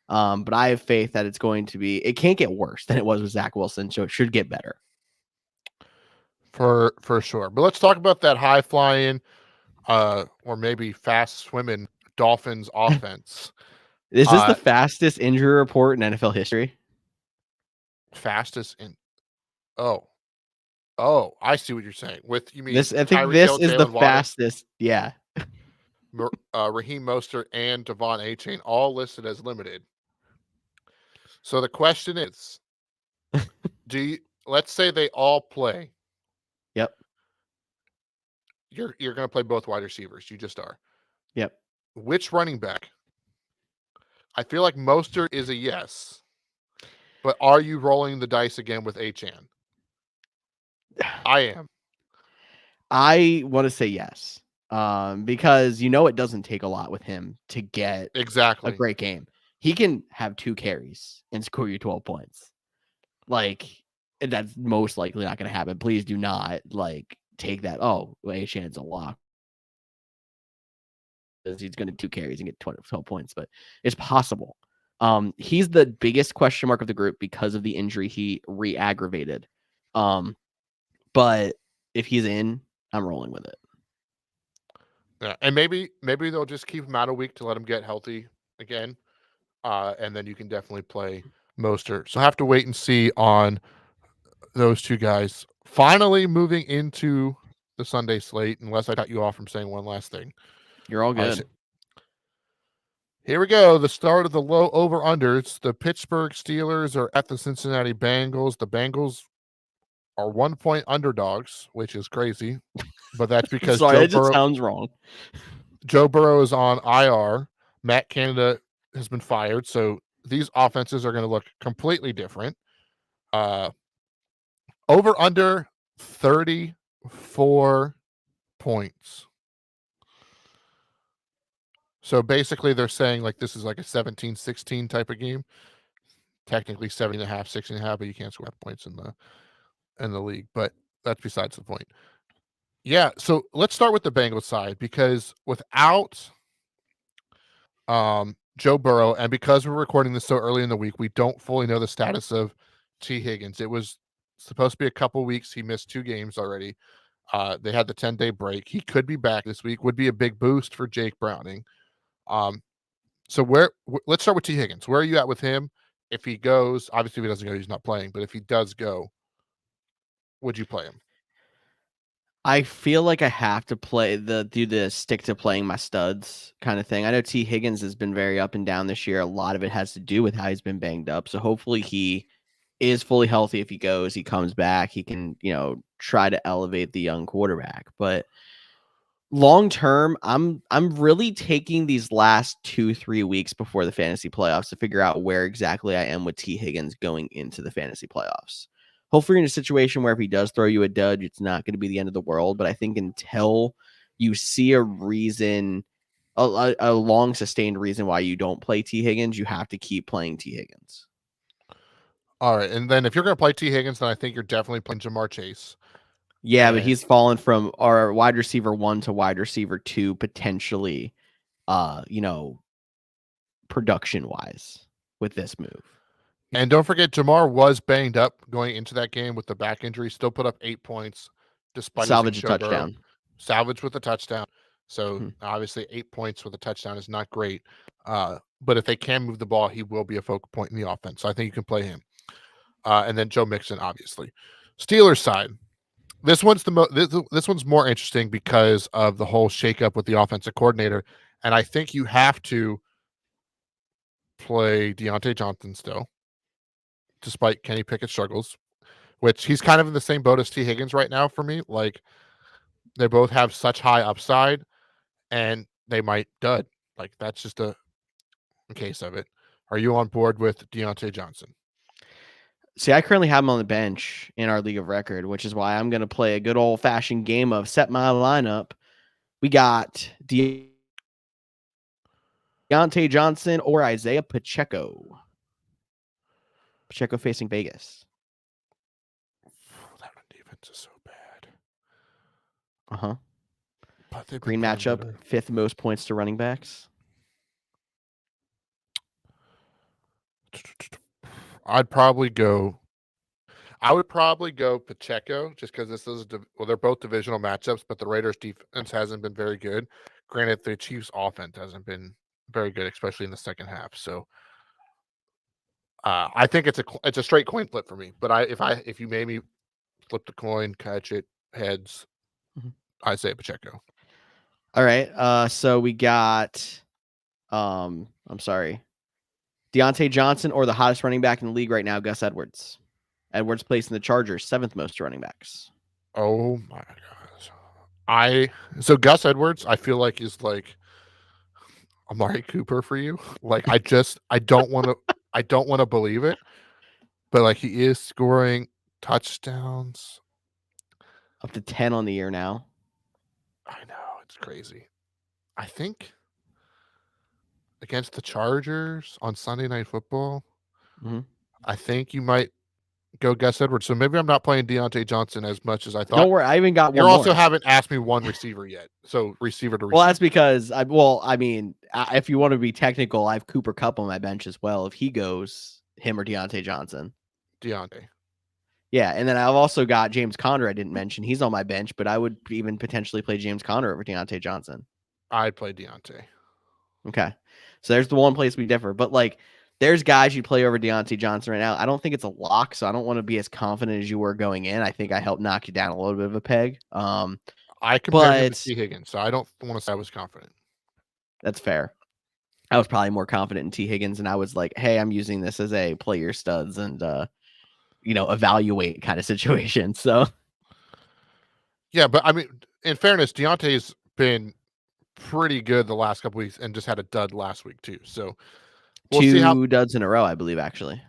S1: But I have faith that it's going to be. It can't get worse than it was with Zach Wilson, so it should get better.
S2: For sure. But let's talk about that high flying, or maybe fast swimming Dolphins offense.
S1: Is this the fastest injury report in NFL history?
S2: Fastest in oh, I see what you're saying. With you mean
S1: This, I think
S2: Tyreek
S1: this
S2: Hill,
S1: is the
S2: Jalen Waddle,
S1: fastest. Yeah.
S2: Raheem Mostert, and Devon Achane all listed as limited. So the question is, let's say they all play.
S1: Yep.
S2: You're going to play both wide receivers. You just are.
S1: Yep.
S2: Which running back? I feel like Mostert is a yes, but are you rolling the dice again with Achane? I am.
S1: I want to say yes, because it doesn't take a lot with him to get a
S2: Exactly.
S1: great game. He can have 2 carries and score you 12 points. Like, that's most likely not going to happen. Please do not take that. Oh, Achane's a lock. He's going to 2 carries and get 12 points, but it's possible. He's the biggest question mark of the group because of the injury he re-aggravated. But if he's in, I'm rolling with it.
S2: Yeah, and maybe they'll just keep him out a week to let him get healthy again, and then you can definitely play Mostert. So have to wait and see on those two guys. Finally, moving into the Sunday slate, unless I cut you off from saying one last thing.
S1: You're all good.
S2: Here we go. The start of the low over-unders. The Pittsburgh Steelers are at the Cincinnati Bengals. The Bengals are 1-point underdogs, which is crazy, but that's because
S1: Sorry, just sounds wrong.
S2: Joe Burrow is on IR. Matt Canada has been fired, so these offenses are going to look completely different. Over under 34 points. So basically they're saying like this is like a 17-16 type of game. Technically 7.5, 6.5, but you can't score points in the league. But that's besides the point. Yeah, so let's start with the Bengals side because without Joe Burrow, and because we're recording this so early in the week, we don't fully know the status of T. Higgins. It was supposed to be a couple weeks. He missed 2 games already. They had the 10-day break. He could be back this week. Would be a big boost for Jake Browning. So let's start with T. Higgins. Where are you at with him? If he goes, obviously if he doesn't go, he's not playing. But if he does go, would you play him?
S1: I feel like I have to do the stick to playing my studs kind of thing. I know T. Higgins has been very up and down this year. A lot of it has to do with how he's been banged up. So hopefully he is fully healthy. If he goes, he comes back, he can, try to elevate the young quarterback. But long term, I'm really taking these last 2-3 weeks before the fantasy playoffs to figure out where exactly I am with T. Higgins going into the fantasy playoffs. Hopefully, you're in a situation where if he does throw you a dud, it's not going to be the end of the world. But I think until you see a reason, a long sustained reason why you don't play T. Higgins, you have to keep playing T. Higgins.
S2: All right, and then if you're going to play T. Higgins, then I think you're definitely playing Jamar Chase.
S1: Yeah, but he's fallen from our wide receiver 1 to wide receiver 2 potentially, production wise with this move.
S2: And don't forget, Jamar was banged up going into that game with the back injury. Still put up 8 points despite
S1: salvage a touchdown.
S2: Salvage with a touchdown. So obviously 8 points with a touchdown is not great. But if they can move the ball, he will be a focal point in the offense. So I think you can play him. And then Joe Mixon, obviously. Steelers side. This one's this one's more interesting because of the whole shakeup with the offensive coordinator. And I think you have to play Deontay Johnson still, despite Kenny Pickett's struggles, which he's kind of in the same boat as T. Higgins right now for me. Like, they both have such high upside, and they might dud. Like, that's just a case of it. Are you on board with Deontay Johnson?
S1: See, I currently have him on the bench in our league of record, which is why I'm going to play a good old fashioned game of set my lineup. We got Deontay Johnson or Isaiah Pacheco. Pacheco facing Vegas.
S2: That defense is so bad.
S1: Uh-huh.
S2: But they've
S1: Green
S2: been
S1: matchup,
S2: better.
S1: 5th most points to running backs.
S2: I would probably go Pacheco just because this is they're both divisional matchups, but the Raiders defense hasn't been very good. Granted, the Chiefs offense hasn't been very good, especially in the second half. So I think it's a straight coin flip for me. But if you made me flip the coin, catch it heads, I say Pacheco.
S1: All right. So we got I'm sorry. Deontay Johnson or the hottest running back in the league right now, Gus Edwards. Edwards placed in the Chargers, 7th most running backs.
S2: Oh my gosh. So Gus Edwards, I feel like is like Amari Cooper for you. Like I don't want to believe it, but like he is scoring touchdowns.
S1: Up to 10 on the year now.
S2: I know, it's crazy. I think against the Chargers on Sunday Night Football, I think you might go Gus Edwards. So maybe I'm not playing Deontay Johnson as much as I thought.
S1: Don't worry, I even got one
S2: You also
S1: more.
S2: haven't asked me one receiver yet. So receiver to receiver.
S1: Well, that's because if you want to be technical, I have Cooper Kupp on my bench as well. If he goes, him or Deontay Johnson.
S2: Deontay.
S1: Yeah, and then I've also got James Conner I didn't mention. He's on my bench, but I would even potentially play James Conner over Deontay Johnson.
S2: I'd play Deontay.
S1: Okay. So there's the one place we differ. But like there's guys you play over Deontay Johnson right now. I don't think it's a lock, so I don't want to be as confident as you were going in. I think I helped knock you down a little bit of a peg.
S2: I compared him to T. Higgins, so I don't want to say I was confident.
S1: That's fair. I was probably more confident in T. Higgins, and I was like, hey, I'm using this as a play your studs and evaluate kind of situation. So
S2: yeah, but I mean, in fairness, Deontay's been pretty good the last couple weeks and just had a dud last week too. So
S1: we'll see how duds in a row, I believe, actually.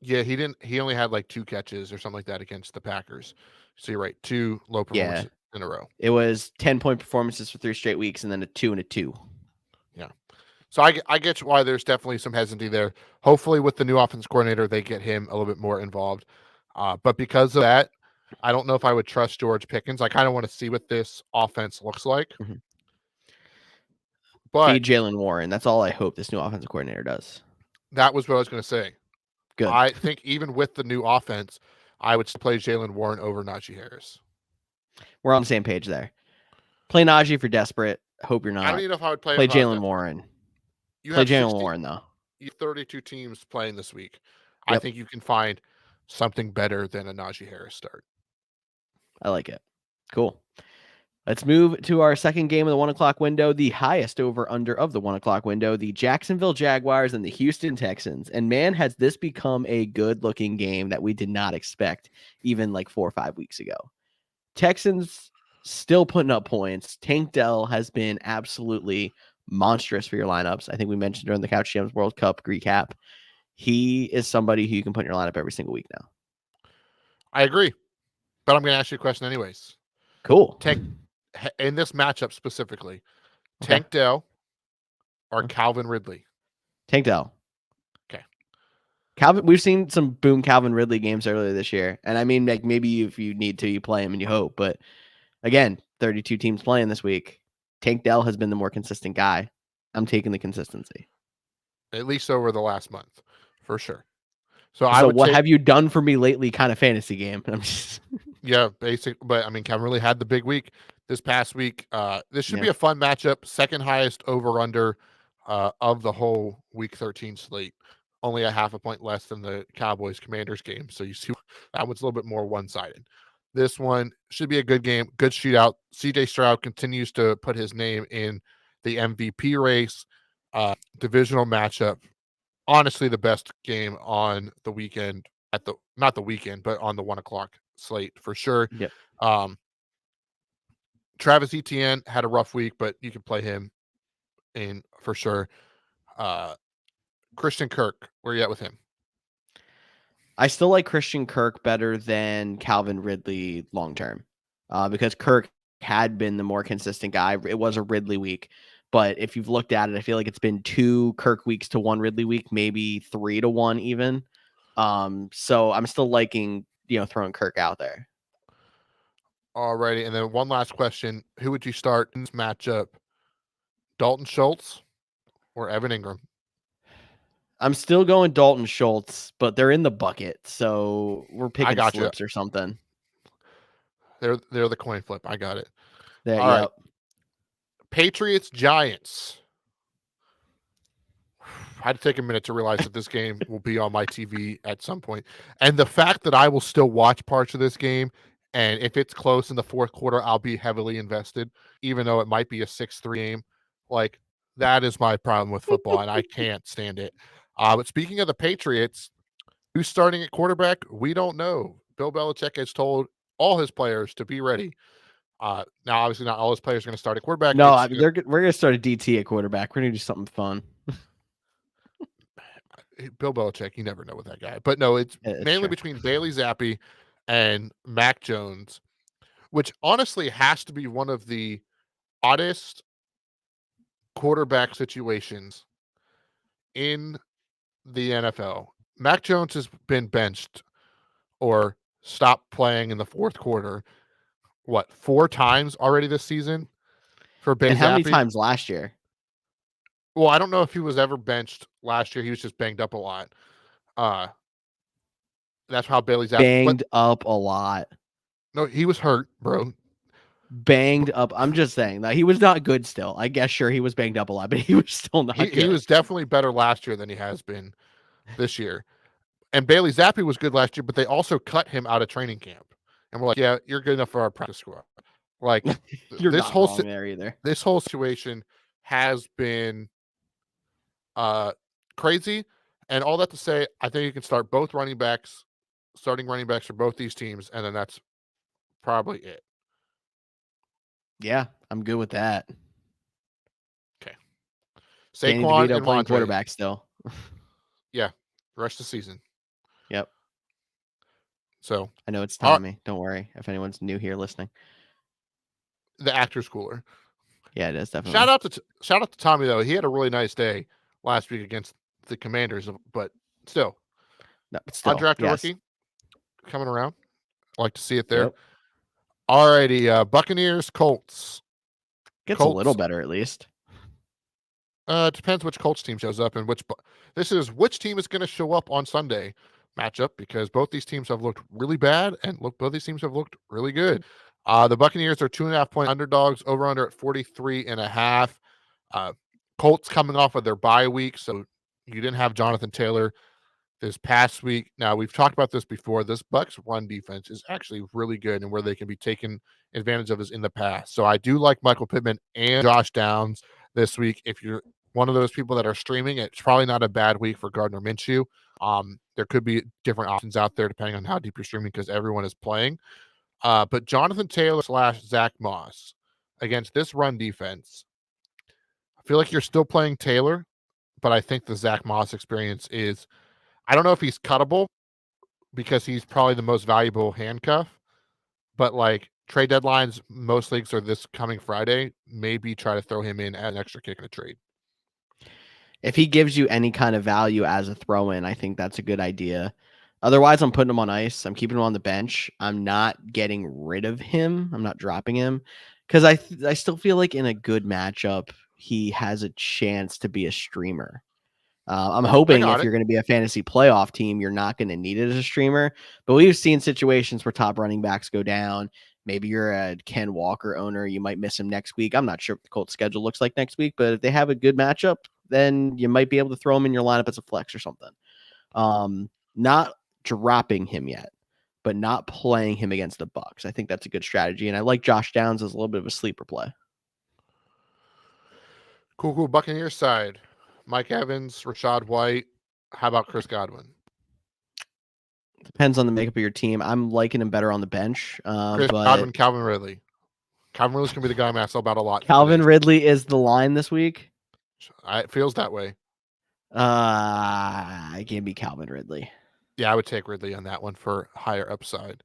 S2: Yeah, he only had like 2 catches or something like that against the Packers. So you're right, 2 low performances in a row.
S1: It was 10-point performances for 3 straight weeks and then a 2 and a 2.
S2: Yeah. So I get why there's definitely some hesitancy there. Hopefully with the new offense coordinator, they get him a little bit more involved. But because of that, I don't know if I would trust George Pickens. I kind of want to see what this offense looks like. But
S1: feed Jalen Warren. That's all I hope this new offensive coordinator does.
S2: That was what I was going to say.
S1: Good.
S2: I think even with the new offense, I would play Jalen Warren over Najee Harris.
S1: We're on the same page there. Play Najee if you're desperate. Hope you're not.
S2: I don't even know if I would play
S1: Jalen Warren. Play Jalen Warren, though.
S2: You have 32 teams playing this week. Yep. I think you can find something better than a Najee Harris start.
S1: I like it. Cool. Let's move to our second game of the 1 o'clock window, the highest over under of the 1 o'clock window, the Jacksonville Jaguars and the Houston Texans. And man, has this become a good looking game that we did not expect even like 4 or 5 weeks ago. Texans still putting up points. Tank Dell has been absolutely monstrous for your lineups. I think we mentioned during the Couch GMs World Cup recap. He is somebody who you can put in your lineup every single week now.
S2: I agree. But I'm going to ask you a question anyways.
S1: Cool.
S2: In this matchup specifically, Tank Dell or Calvin Ridley?
S1: Tank Dell.
S2: Okay.
S1: We've seen some boom Calvin Ridley games earlier this year. And I mean, like maybe if you need to, you play him and you hope. But again, 32 teams playing this week. Tank Dell has been the more consistent guy. I'm taking the consistency.
S2: At least over the last month, for sure. So
S1: what have you done for me lately kind of fantasy game? I'm just...
S2: Yeah, basic. But I mean, Calvin really had the big week this past week. This should be a fun matchup. Second highest over under of the whole week 13 slate. Only a half a point less than the Cowboys Commanders game. So you see that one's a little bit more one sided. This one should be a good game, good shootout. CJ Stroud continues to put his name in the MVP race. Divisional matchup. Honestly, the best game on the weekend not the weekend, but on the 1 o'clock slate for sure.
S1: Yep.
S2: Travis Etienne had a rough week, but you can play him in for sure. Christian Kirk, where are you at with him?
S1: I still like Christian Kirk better than Calvin Ridley long term, because Kirk had been the more consistent guy. It was a Ridley week, but if you've looked at it, I feel like it's been 2 Kirk weeks to 1 Ridley week, maybe 3 to 1 even. So I'm still liking throwing Kirk out there.
S2: Alrighty, and then one last question: who would you start in this matchup? Dalton Schultz or Evan Ingram?
S1: I'm still going Dalton Schultz, but they're in the bucket, so we're
S2: I
S1: picking
S2: got you.
S1: slips or something.
S2: They're the coin flip. I got it.
S1: There,
S2: All right.
S1: yep.
S2: Patriots Giants. I had to take a minute to realize that this game will be on my TV at some point. And the fact that I will still watch parts of this game, and if it's close in the fourth quarter, I'll be heavily invested, even though it might be a 6-3 game. Like, that is my problem with football, and I can't stand it. But speaking of the Patriots, who's starting at quarterback? We don't know. Bill Belichick has told all his players to be ready. Now, obviously, not all his players are going to start at quarterback.
S1: No, we're going to start a DT at quarterback. We're going to do something fun.
S2: Bill Belichick, you never know with that guy. But no, it's mainly
S1: true.
S2: between Bailey Zappi and Mac Jones, which honestly has to be one of the oddest quarterback situations in the NFL. Mac Jones has been benched or stopped playing in the fourth quarter, 4 times already this season for Bailey
S1: And how many
S2: Zappi?
S1: times last year?
S2: Well, I don't know if he was ever benched last year. He was just banged up a lot. That's how Bailey Zappi
S1: banged up a lot.
S2: No, he was hurt, bro.
S1: Banged up. I'm just saying that he was not good still. I guess sure he was banged up a lot, but he was still not good.
S2: He was definitely better last year than he has been this year. And Bailey Zappi was good last year, but they also cut him out of training camp. And we're like, yeah, you're good enough for our practice squad. Like
S1: you're not wrong there either.
S2: This whole situation has been crazy. And all that to say, I think you can start both starting running backs for both these teams, and then that's probably it.
S1: Yeah, I'm good with that.
S2: Okay.
S1: Danny
S2: Saquon
S1: DeVito
S2: and
S1: playing
S2: Rondre.
S1: quarterback still.
S2: Yeah, rest of the season.
S1: Yep.
S2: So
S1: I know it's Tommy. Don't worry if anyone's new here listening.
S2: The actor's cooler.
S1: Yeah, it is definitely.
S2: Shout out to Tommy though. He had a really nice day last week against the Commanders, but still, undrafted rookie coming around. I like to see it there.
S1: Yep.
S2: Alrighty, Buccaneers, Colts.
S1: Gets a little better at least.
S2: It depends which Colts team shows up and which team is going to show up on Sunday matchup, because both these teams have looked really bad and both these teams have looked really good. The Buccaneers are 2.5 point underdogs, over under at 43.5. Colts coming off of their bye week, so you didn't have Jonathan Taylor this past week. Now, we've talked about this before. This Bucs run defense is actually really good, and where they can be taken advantage of is in the past. So I do like Michael Pittman and Josh Downs this week. If you're one of those people that are streaming, it's probably not a bad week for Gardner Minshew. There could be different options out there depending on how deep you're streaming, because everyone is playing. But Jonathan Taylor / Zach Moss against this run defense, I feel like you're still playing Taylor, but I think the Zach Moss experience is, I don't know if he's cuttable because he's probably the most valuable handcuff, but like trade deadlines, most leagues are this coming Friday. Maybe try to throw him in as an extra kick in a trade.
S1: If he gives you any kind of value as a throw-in, I think that's a good idea. Otherwise, I'm putting him on ice. I'm keeping him on the bench. I'm not getting rid of him. I'm not dropping him, because I still feel like in a good matchup, he has a chance to be a streamer. I'm hoping if you're going to be a fantasy playoff team, you're not going to need it as a streamer. But we've seen situations where top running backs go down. Maybe you're a Ken Walker owner. You might miss him next week. I'm not sure what the Colts schedule looks like next week, but if they have a good matchup, then you might be able to throw him in your lineup as a flex or something. Not dropping him yet, but not playing him against the Bucs. I think that's a good strategy. And I like Josh Downs as a little bit of a sleeper play.
S2: Cool. Buccaneers side. Mike Evans, Rashad White. How about Chris Godwin?
S1: Depends on the makeup of your team. I'm liking him better on the bench.
S2: Godwin, Calvin Ridley. Calvin Ridley's going to be the guy I'm asked about a lot.
S1: Calvin Ridley is the line this week?
S2: It feels that way.
S1: Give me Calvin Ridley.
S2: Yeah, I would take Ridley on that one for higher upside.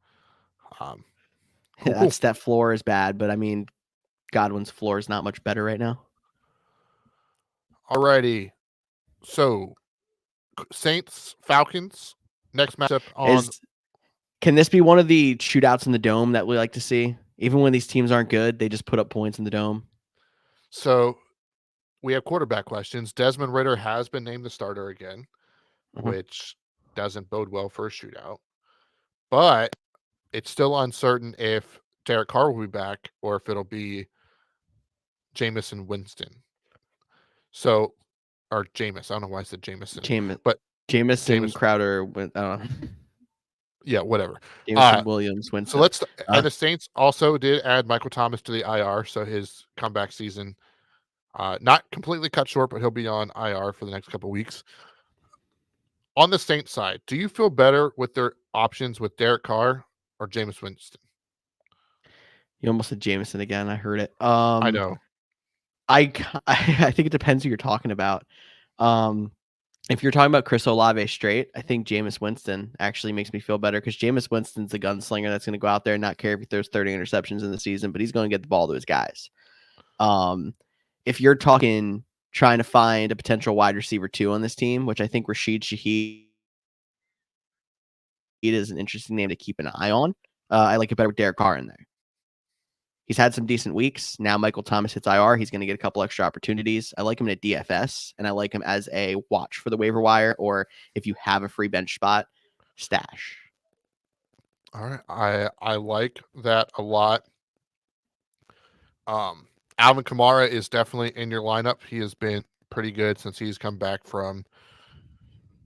S2: Cool.
S1: That floor is bad, but I mean, Godwin's floor is not much better right now.
S2: Alrighty. So, Saints, Falcons, next matchup on.
S1: Can this be one of the shootouts in the dome that we like to see? Even when these teams aren't good, they just put up points in the dome.
S2: So, we have quarterback questions. Desmond Ridder has been named the starter again, which doesn't bode well for a shootout. But it's still uncertain if Derek Carr will be back or if it'll be Jameis Winston. So, or Jameis. I don't know why I said Jameson. But
S1: Jameson Crowder went.
S2: Yeah, whatever.
S1: Jameson Williams, Winston.
S2: So and the Saints also did add Michael Thomas to the IR, so his comeback season not completely cut short, but he'll be on IR for the next couple of weeks. On the Saints side, do you feel better with their options with Derek Carr or Jameis Winston?
S1: You almost said Jameson again. I heard it.
S2: I know.
S1: I think it depends who you're talking about. If you're talking about Chris Olave straight, I think Jameis Winston actually makes me feel better because Jameis Winston's the gunslinger that's going to go out there and not care if he throws 30 interceptions in the season, but he's going to get the ball to his guys. If you're talking trying to find a potential wide receiver 2 on this team, which I think Rashid Shaheed is an interesting name to keep an eye on, I like it better with Derek Carr in there. He's had some decent weeks. Now Michael Thomas hits IR. He's going to get a couple extra opportunities. I like him in a DFS, and I like him as a watch for the waiver wire, or if you have a free bench spot, stash.
S2: All right. I like that a lot. Alvin Kamara is definitely in your lineup. He has been pretty good since he's come back from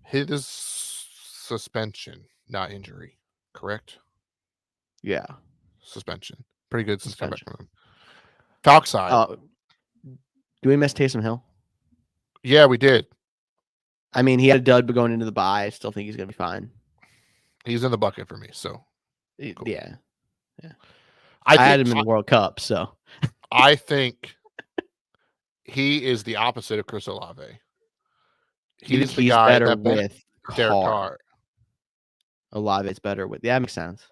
S2: his suspension, not injury, correct?
S1: Yeah.
S2: Suspension. Pretty good since coming back from him. Falcons side.
S1: Do we miss Taysom Hill?
S2: Yeah, we did.
S1: I mean, he had a dud, but going into the bye, I still think he's going to be fine.
S2: He's in the bucket for me, so.
S1: Cool. Yeah.
S2: I
S1: had him in the World Cup, so.
S2: I think he is the opposite of Chris Olave. He's the guy
S1: better
S2: that
S1: with
S2: Derek Carr.
S1: Olave is better with. Yeah, that makes sense.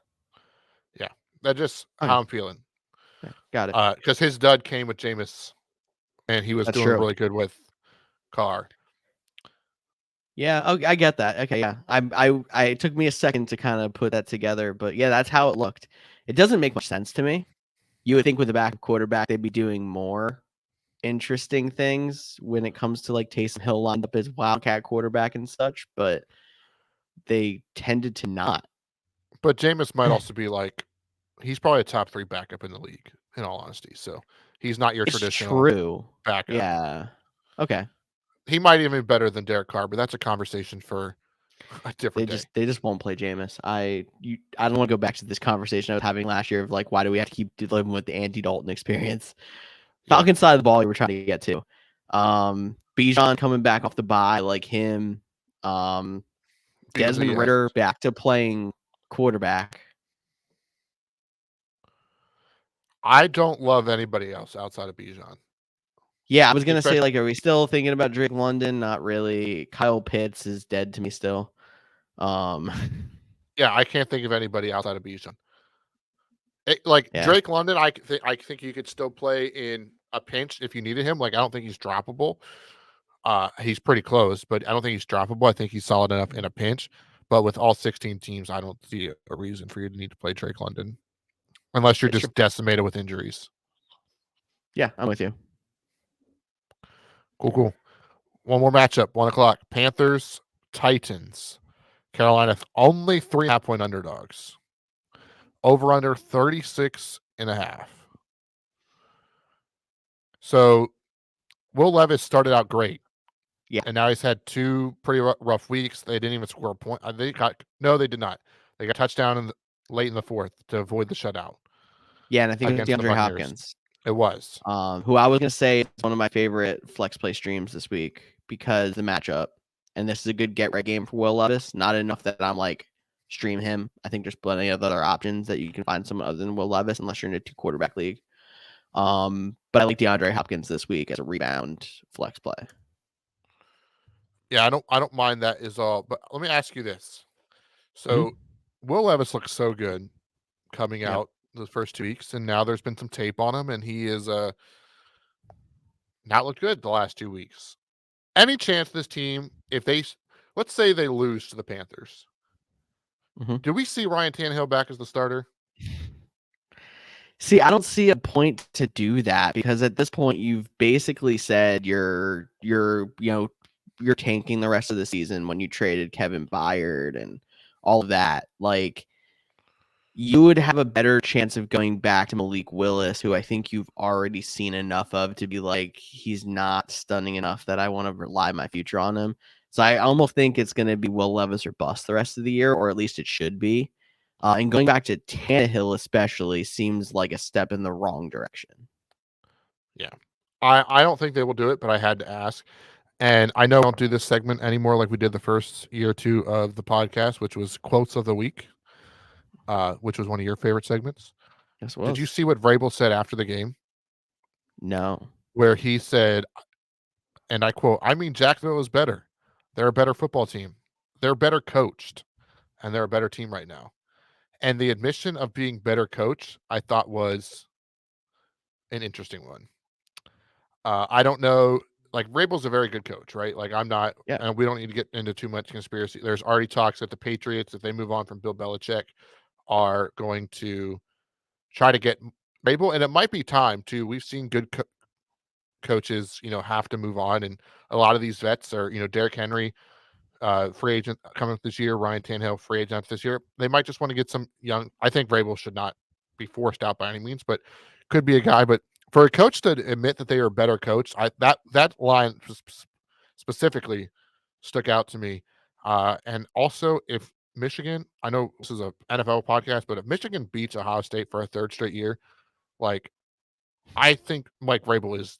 S2: Yeah, that's just how I'm feeling.
S1: Yeah, got it.
S2: Because his dud came with Jameis, and he was doing really good with Carr.
S1: Yeah, I get that. Okay, yeah. It took me a second to kind of put that together, but yeah, that's how it looked. It doesn't make much sense to me. You would think with a backup quarterback, they'd be doing more interesting things when it comes to like Taysom Hill lined up as Wildcat quarterback and such, but they tended to not.
S2: But Jameis might also be like, he's probably a top 3 backup in the league, in all honesty. So he's not your traditional backup.
S1: Yeah. Okay.
S2: He might even be better than Derek Carr, but that's a conversation for a different day.
S1: They just won't play Jameis. I don't want to go back to this conversation I was having last year of like, why do we have to keep living with the Andy Dalton experience? Falcons side of the ball you were trying to get to. Bijan coming back off the bye, like him. Desmond Ridder back to playing quarterback.
S2: I don't love anybody else outside of Bijan.
S1: Yeah, I was going to say, like, are we still thinking about Drake London? Not really. Kyle Pitts is dead to me still.
S2: Yeah, I can't think of anybody outside of Bijan. Drake London, I think you could still play in a pinch if you needed him. Like, I don't think he's droppable. He's pretty close, but I don't think he's droppable. I think he's solid enough in a pinch. But with all 16 teams, I don't see a reason for you to need to play Drake London. Unless you're just decimated with injuries.
S1: Yeah, I'm with you.
S2: Cool. One more matchup, 1:00. Panthers, Titans. Carolina only 3.5-point underdogs. Over under 36.5. So Will Levis started out great.
S1: Yeah.
S2: And now he's had 2 pretty rough weeks. They didn't even score a point. They did not. They got a touchdown late in the 4th to avoid the shutout.
S1: Yeah, and I think it was DeAndre Hopkins.
S2: It was.
S1: Who I was going to say is one of my favorite flex play streams this week because the matchup. And this is a good get-right game for Will Levis. Not enough that I'm like, stream him. I think there's plenty of other options that you can find someone other than Will Levis unless you're in a 2-quarterback league. But I like DeAndre Hopkins this week as a rebound flex play.
S2: Yeah, I don't mind that is all. But let me ask you this.
S1: Mhm.
S2: So Will Levis looks so good coming
S1: Yep.
S2: out the first 2 weeks, and now there's been some tape on him, and he is not looked good the last 2 weeks. Any chance this team, if let's say they lose to the Panthers,
S1: Mhm.
S2: do we see Ryan Tannehill back as the starter?
S1: See, I don't see a point to do that because at this point you've basically said you're tanking the rest of the season when you traded Kevin Byard and all of that. Like you would have a better chance of going back to Malik Willis, who I think you've already seen enough of to be like, he's not stunning enough that I want to rely my future on him. So I almost think it's going to be Will Levis or bust the rest of the year, or at least it should be. And going back to Tannehill, especially, seems like a step in the wrong direction.
S2: Yeah. I don't think they will do it, but I had to ask. And I know I don't do this segment anymore like we did the first year or two of the podcast, which was quotes of the week, which was one of your favorite segments.
S1: Yes, it
S2: Did you
S1: was.
S2: see what Vrabel said after the game?
S1: No.
S2: Where he said, and I quote, I mean, Jacksonville is better. They're a better football team. They're better coached, and they're a better team right now. And the admission of being better coached, I thought was an interesting one. I don't know. Like Vrabel's a very good coach, right? Like I'm not,
S1: Yeah,
S2: and we don't need to get into too much conspiracy. There's already talks that the Patriots, if they move on from Bill Belichick, are going to try to get Vrabel, and it might be time too. We've seen good coaches, have to move on, and a lot of these vets are, Derrick Henry, free agent coming up this year. Ryan Tannehill, free agent this year. They might just want to get some young. I think Vrabel should not be forced out by any means, but could be a guy. But for a coach to admit that they are a better coach, that line specifically stuck out to me. And also, if Michigan, I know this is a NFL podcast, but if Michigan beats Ohio State for a third straight year, like I think Mike Vrabel is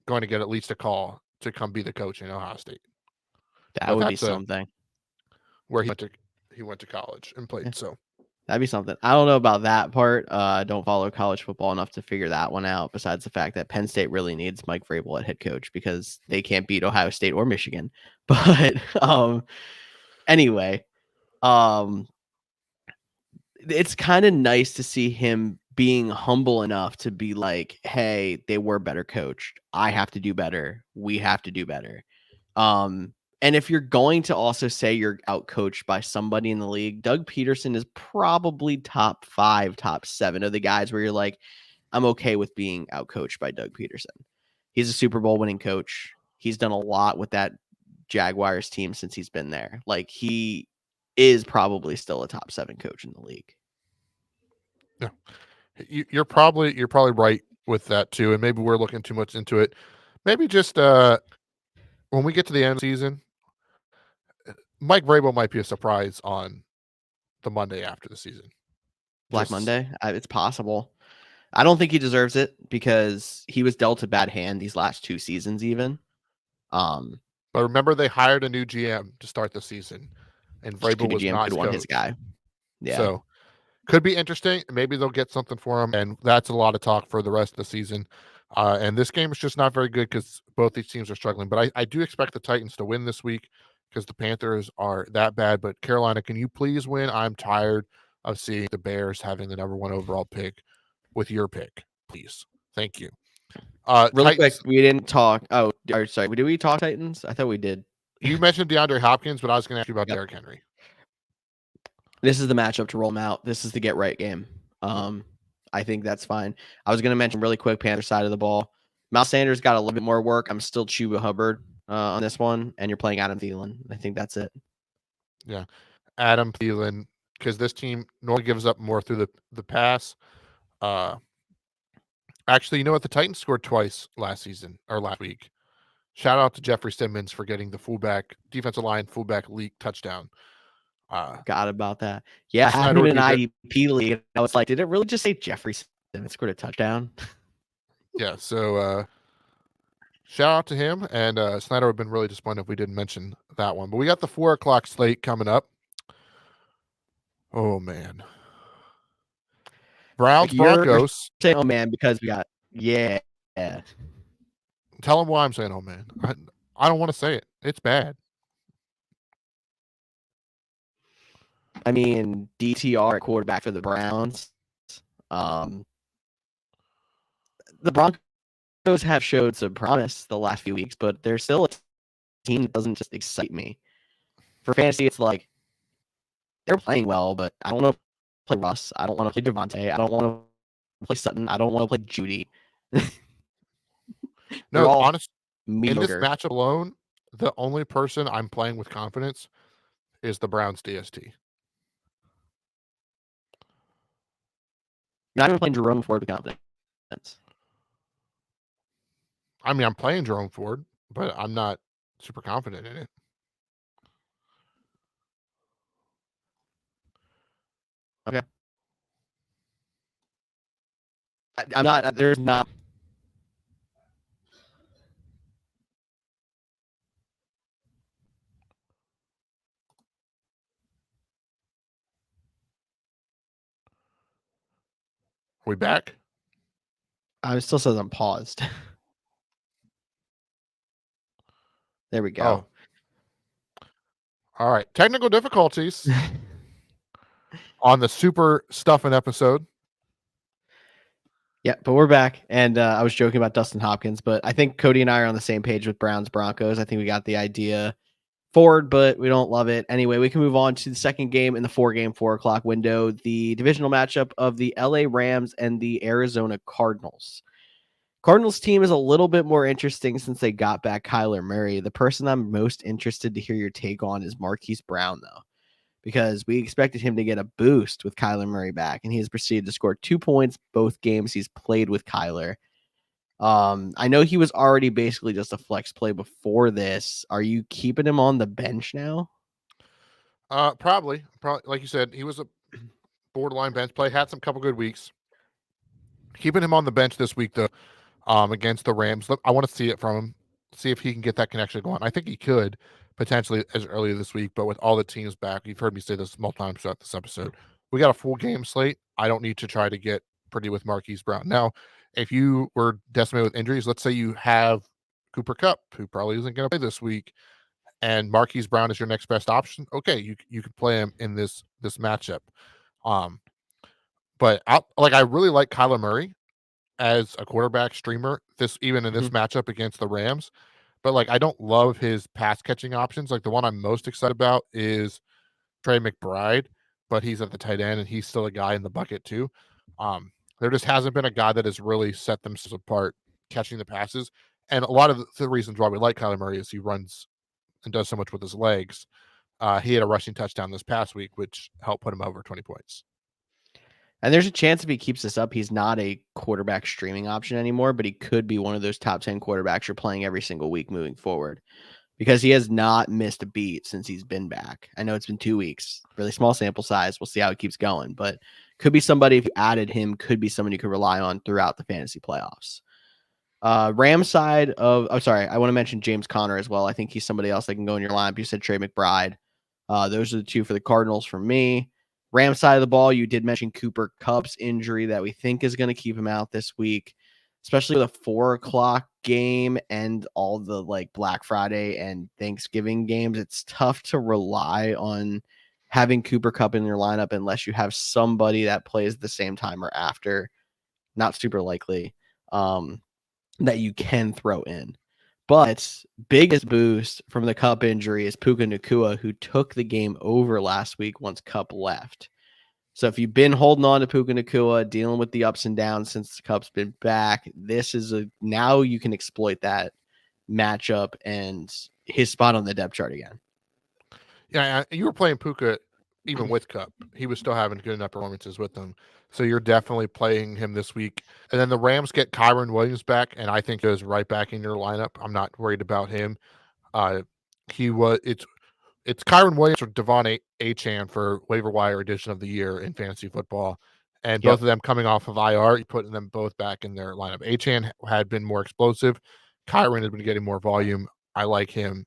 S2: going to get at least a call to come be the coach in Ohio State.
S1: that
S2: But
S1: would be
S2: that's
S1: something.
S2: where he went to college and
S1: Yeah,
S2: played. So
S1: that'd be something. I don't know about that part. I don't follow college football enough to figure that one out, besides the fact that Penn State really needs Mike Vrabel at head coach because they can't beat Ohio State or Michigan. But anyway, um it's kind of nice to see him being humble enough to be like, hey, they were better coached. I have to do better. We have to do better. Um, and if you're going to also say you're outcoached by somebody in the league, Doug Peterson is probably top 5, top 7 of the guys where you're like, I'm okay with being outcoached by Doug Peterson. He's a Super Bowl winning coach. He's done a lot with that Jaguars team since he's been there. Like he is probably still a top 7 coach in the league.
S2: yeah, you're probably right with that too. And maybe we're looking too much into it. Maybe just when we get to the end of the season, Mike Vrabel might be a surprise on the Monday after the season.
S1: Black
S2: Just
S1: Monday, it's possible. I don't think he deserves it because he was dealt a bad hand these last 2 seasons even.
S2: but remember they hired a new GM to start the season, and Vrabel
S1: Cody
S2: was
S1: GM
S2: not
S1: could
S2: his
S1: want his
S2: coach.
S1: guy. Yeah.
S2: So could be interesting. Maybe they'll get something for him, and that's a lot of talk for the rest of the season. And this game is just not very good because both these teams are struggling. But I do expect the Titans to win this week because the Panthers are that bad. But Carolina, can you please win? I'm tired of seeing the Bears having the number 1 overall pick with your pick. Please. Thank you.
S1: Really quick,
S2: Titans,
S1: we didn't talk. Oh, sorry. Did we talk Titans? I thought we did.
S2: you mentioned DeAndre Hopkins, but I was going to ask you about
S1: Yep.
S2: Derrick Henry.
S1: This is the matchup to roll them out. This is the get right game. I think that's fine. I was going to mention really quick Panther side of the ball. Miles Sanders got a little bit more work. I'm still Chuba Hubbard on this one, and you're playing Adam Thielen. I think that's it.
S2: Yeah. Adam Thielen, because this team normally gives up more through the pass. Actually, you know what? The Titans scored twice last week. Shout out to Jeffrey Simmons for getting the defensive line fullback leak touchdown.
S1: Forgot about that. Yeah, I had
S2: Snyder
S1: him
S2: would
S1: in
S2: be
S1: an IEP league. And I was like, did it really just say Jeffrey Simmons scored a touchdown?
S2: yeah. So shout out to him, and Snyder would have been really disappointed if we didn't mention that one. But we got the 4 o'clock slate coming up. Oh man, Browns
S1: You're
S2: Broncos.
S1: saying, oh man, because we got yeah.
S2: Tell him why I'm saying, oh man. I don't want to say it. It's bad.
S1: I mean, DTR at quarterback for the Browns. The Broncos have showed some promise the last few weeks, but they're still a team that doesn't just excite me. For fantasy, it's like they're playing well, but I don't want to play Russ. I don't want to play Devontae. I don't want to play Sutton. I don't want to play Judy. They're
S2: No,
S1: all
S2: honest in this
S1: mediocre.
S2: matchup alone, the only person I'm playing with confidence is the Browns DST.
S1: You're not even playing Jerome Ford with confidence.
S2: I mean, I'm playing Jerome Ford, but I'm not super confident in it.
S1: Okay. I'm not. There's not.
S2: Are we back?
S1: It still says I'm paused. There we go.
S2: All right. Technical difficulties on the super Stuffin episode.
S1: Yeah, but we're back. And I was joking about Dustin Hopkins, but I think Cody and I are on the same page with Browns Broncos. I think we got the idea forward, but we don't love it. Anyway, we can move on to the second game in the 4 o'clock window, the divisional matchup of the LA Rams and the Arizona Cardinals. Cardinals team is a little bit more interesting since they got back Kyler Murray. The person I'm most interested to hear your take on is Marquise Brown, though, because we expected him to get a boost with Kyler Murray back, and he has proceeded to score 2 points both games he's played with Kyler. I know he was already basically just a flex play before this. Are you keeping him on the bench now?
S2: Probably, like you said, he was a borderline bench play. Had some couple good weeks. Keeping him on the bench this week though, against the Rams. I want to see it from him. See if he can get that connection going. I think he could potentially as early this week, but with all the teams back, you've heard me say this multiple times throughout this episode. We got a full game slate. I don't need to try to get pretty with Marquise Brown. Now, if you were decimated with injuries, let's say you have Cooper Kupp, who probably isn't going to play this week, and Marquise Brown is your next best option. Okay, you could play him in this matchup. But I really like Kyler Murray as a quarterback streamer. Even in this matchup against the Rams. But I don't love his pass catching options. Like the one I'm most excited about is Trey McBride, but he's at the tight end and he's still a guy in the bucket too. There just hasn't been a guy that has really set themselves apart catching the passes. And a lot of the reasons why we like Kyler Murray is he runs and does so much with his legs. He had a rushing touchdown this past week, which helped put him over 20 points.
S1: And there's a chance if he keeps this up, he's not a quarterback streaming option anymore, but he could be one of those top 10 quarterbacks you're playing every single week moving forward because he has not missed a beat since he's been back. I know it's been 2 weeks, really small sample size. We'll see how it keeps going, but could be somebody, if you added him, could be someone you could rely on throughout the fantasy playoffs. Rams side of, I want to mention James Conner as well. I think he's somebody else that can go in your lineup. You said Trey McBride. Those are the two for the Cardinals for me. Rams side of the ball, you did mention Cooper Kupp's injury that we think is going to keep him out this week, especially with a 4 o'clock game and all the Black Friday and Thanksgiving games. It's tough to rely on having Cooper Kupp in your lineup unless you have somebody that plays the same time or after. Not super likely that you can throw in. But biggest boost from the Kupp injury is Puka Nacua, who took the game over last week once Kupp left. So if you've been holding on to Puka Nacua, dealing with the ups and downs since the Kupp's been back, now you can exploit that matchup and his spot on the depth chart again.
S2: Yeah, you were playing Puka even with Kupp. He was still having good enough performances with them. So you're definitely playing him this week. And then the Rams get Kyron Williams back, and I think goes right back in your lineup. I'm not worried about him. It's Kyron Williams or Devon Achane for waiver wire edition of the year in fantasy football. And both of them coming off of IR, you're putting them both back in their lineup. Achane had been more explosive. Kyron has been getting more volume. I like him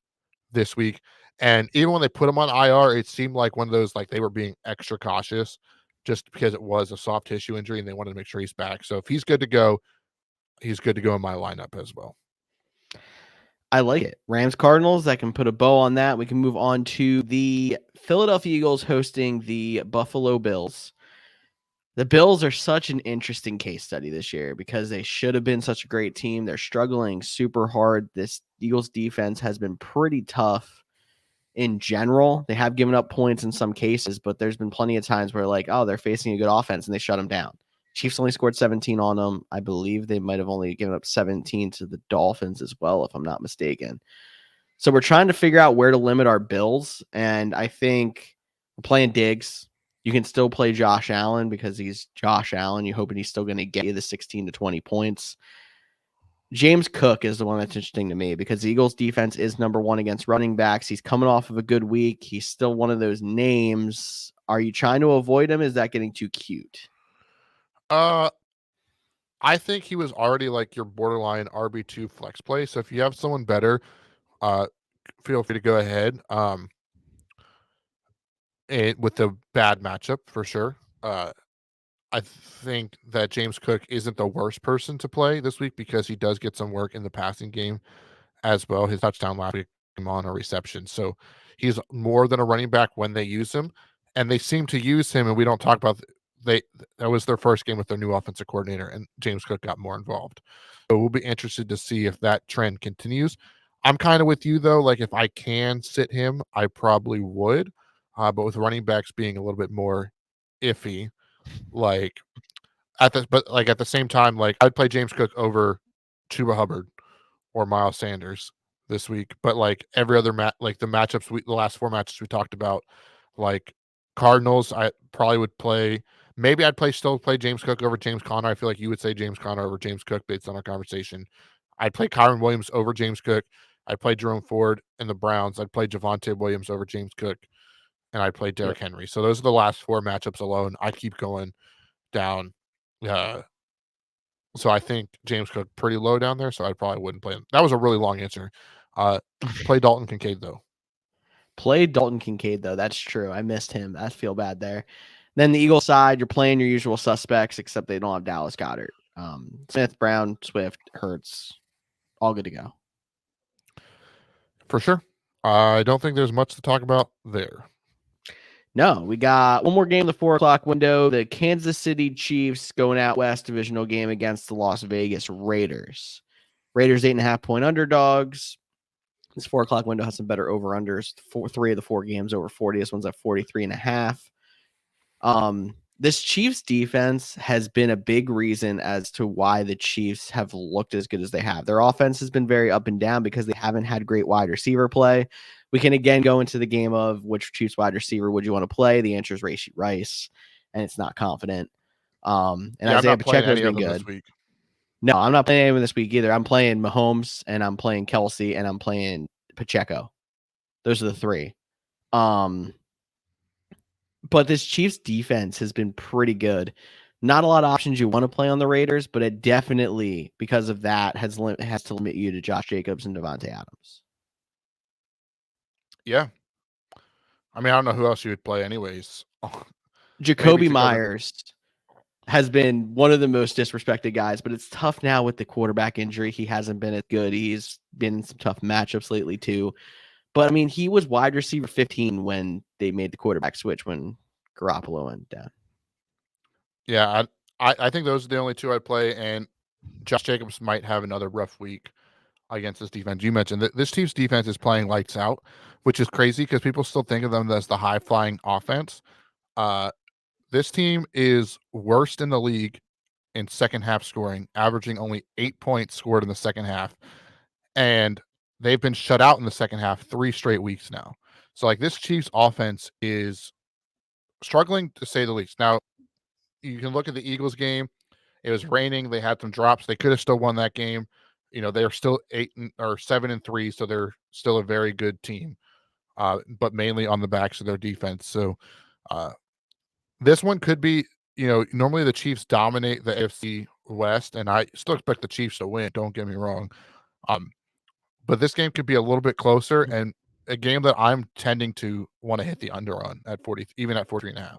S2: this week. And even when they put him on IR, it seemed like one of those, they were being extra cautious just because it was a soft tissue injury and they wanted to make sure he's back. So if he's good to go, he's good to go in my lineup as well.
S1: I like it. Rams Cardinals, that can put a bow on that. We can move on to the Philadelphia Eagles hosting the Buffalo Bills. The Bills are such an interesting case study this year because they should have been such a great team. They're struggling super hard. This Eagles defense has been pretty tough in general. They have given up points in some cases, but there's been plenty of times where like, oh, they're facing a good offense and they shut them down. Chiefs only scored 17 on them. I believe they might have only given up 17 to the Dolphins as well, if I'm not mistaken. So we're trying to figure out where to limit our Bills. And I think we're playing Diggs. You can still play Josh Allen because he's Josh Allen. You're hoping he's still going to get you the 16 to 20 points. James Cook is the one that's interesting to me because the Eagles defense is number one against running backs. He's coming off of a good week. He's still one of those names. Are you trying to avoid him? Is that getting too cute?
S2: I think he was already like your borderline RB2 flex play. So if you have someone better, feel free to go ahead. With the bad matchup for sure. I think that James Cook isn't the worst person to play this week because he does get some work in the passing game as well. His touchdown last week came on a reception. So he's more than a running back when they use him. And they seem to use him, and we don't talk about that was their first game with their new offensive coordinator, and James Cook got more involved. So we'll be interested to see if that trend continues. I'm kind of with you though. Like if I can sit him, I probably would. But with running backs being a little bit more iffy, like at the same time, like I'd play James Cook over Chuba Hubbard or Miles Sanders this week. But like every other like the matchups the last 4 matches we talked about, like Cardinals, I probably would play. Maybe I'd still play James Cook over James Conner. I feel like you would say James Conner over James Cook based on our conversation. I'd play Kyron Williams over James Cook. I'd play Jerome Ford and the Browns. I'd play Javonte Williams over James Cook, and I'd play Derrick Henry. So those are the last 4 matchups alone. I keep going down. So I think James Cook pretty low down there, so I probably wouldn't play him. That was a really long answer. Play Dalton Kincaid, though.
S1: Play Dalton Kincaid, though. That's true. I missed him. I feel bad there. Then the Eagle side, you're playing your usual suspects, except they don't have Dallas Goedert. Smith, Brown, Swift, Hurts, all good to go.
S2: For sure. I don't think there's much to talk about there.
S1: No, we got one more game in the 4 o'clock window. The Kansas City Chiefs going out west divisional game against the Las Vegas Raiders. Raiders 8.5-point underdogs. This 4 o'clock window has some better over-unders. 3 of the 4 games over 40. This one's at 43.5. This Chiefs defense has been a big reason as to why the Chiefs have looked as good as they have. Their offense has been very up and down because they haven't had great wide receiver play. We can again go into the game of which Chiefs wide receiver would you want to play? The answer is Rashee Rice, and it's not confident. Isaiah Pacheco's been good.
S2: This week.
S1: No, I'm not playing anyone this week either. I'm playing Mahomes, and I'm playing Kelsey, and I'm playing Pacheco. Those are the 3. But this Chiefs defense has been pretty good. Not a lot of options you want to play on the Raiders, but it definitely, because of that, has to limit you to Josh Jacobs and Devontae Adams.
S2: Yeah. I mean, I don't know who else you would play anyways.
S1: Jacoby Myers has been one of the most disrespected guys, but it's tough now with the quarterback injury. He hasn't been as good. He's been in some tough matchups lately too. But I mean, he was wide receiver 15 when they made the quarterback switch when Garoppolo went down.
S2: Yeah, I think those are the only 2 I'd play, and Josh Jacobs might have another rough week against this defense. You mentioned that this Chiefs defense is playing lights out, which is crazy because people still think of them as the high-flying offense. This team is worst in the league in second half scoring, averaging only 8 points scored in the second half. And they've been shut out in the second half 3 straight weeks now. So like this Chiefs offense is struggling to say the least. Now, you can look at the Eagles game. It was raining. They had some drops. They could have still won that game. You know, they're still 7-3, so they're still a very good team. But mainly on the backs of their defense. So this one could be, normally the Chiefs dominate the AFC West, and I still expect the Chiefs to win. Don't get me wrong. But this game could be a little bit closer, and a game that I'm tending to want to hit the under on at 40, even at 43.5.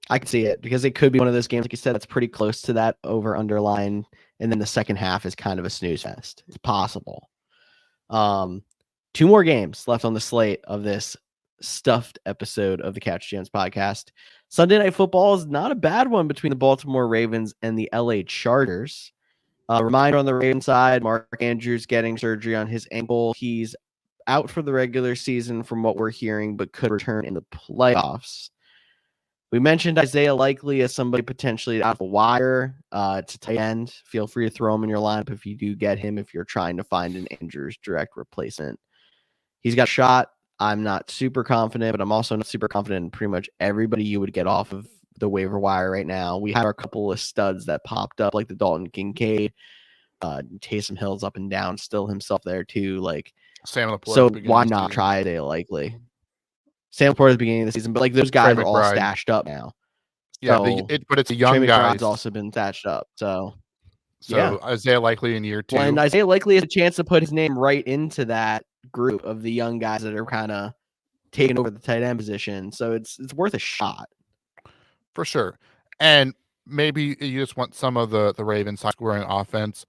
S1: I can see it because it could be one of those games, like you said, that's pretty close to that over underline. and then the second half is kind of a snooze fest. It's possible. 2 more games left on the slate of this stuffed episode of the Couch GMs podcast. Sunday Night Football is not a bad one between the Baltimore Ravens and the LA Chargers. Reminder on the Ravens side, Mark Andrews getting surgery on his ankle. He's out for the regular season from what we're hearing, but could return in the playoffs. We mentioned Isaiah Likely as somebody potentially out of the wire. It's a tight end. Feel free to throw him in your lineup if you do get him, if you're trying to find an Andrews direct replacement. He's got a shot. I'm not super confident, but I'm also not super confident in pretty much everybody you would get off of the waiver wire right now. We have a couple of studs that popped up, like the Dalton Kincaid. Taysom Hill's up and down, still himself there too. Like,
S2: Sam Laporte
S1: so
S2: at the beginning
S1: why
S2: of the
S1: not
S2: season.
S1: try Isaiah Likely? Sam Laporte at the beginning of the season, but like those guys are all
S2: McBride.
S1: stashed up now.
S2: Yeah,
S1: So
S2: but it's a young
S1: Trey
S2: guy.
S1: McBride's also been stashed up. So
S2: yeah. Isaiah Likely in year 2.
S1: Well, and Isaiah Likely has a chance to put his name right into that group of the young guys that are kind of taking over the tight end position. So it's worth a shot.
S2: For sure. And maybe you just want some of the Ravens high-scoring offense.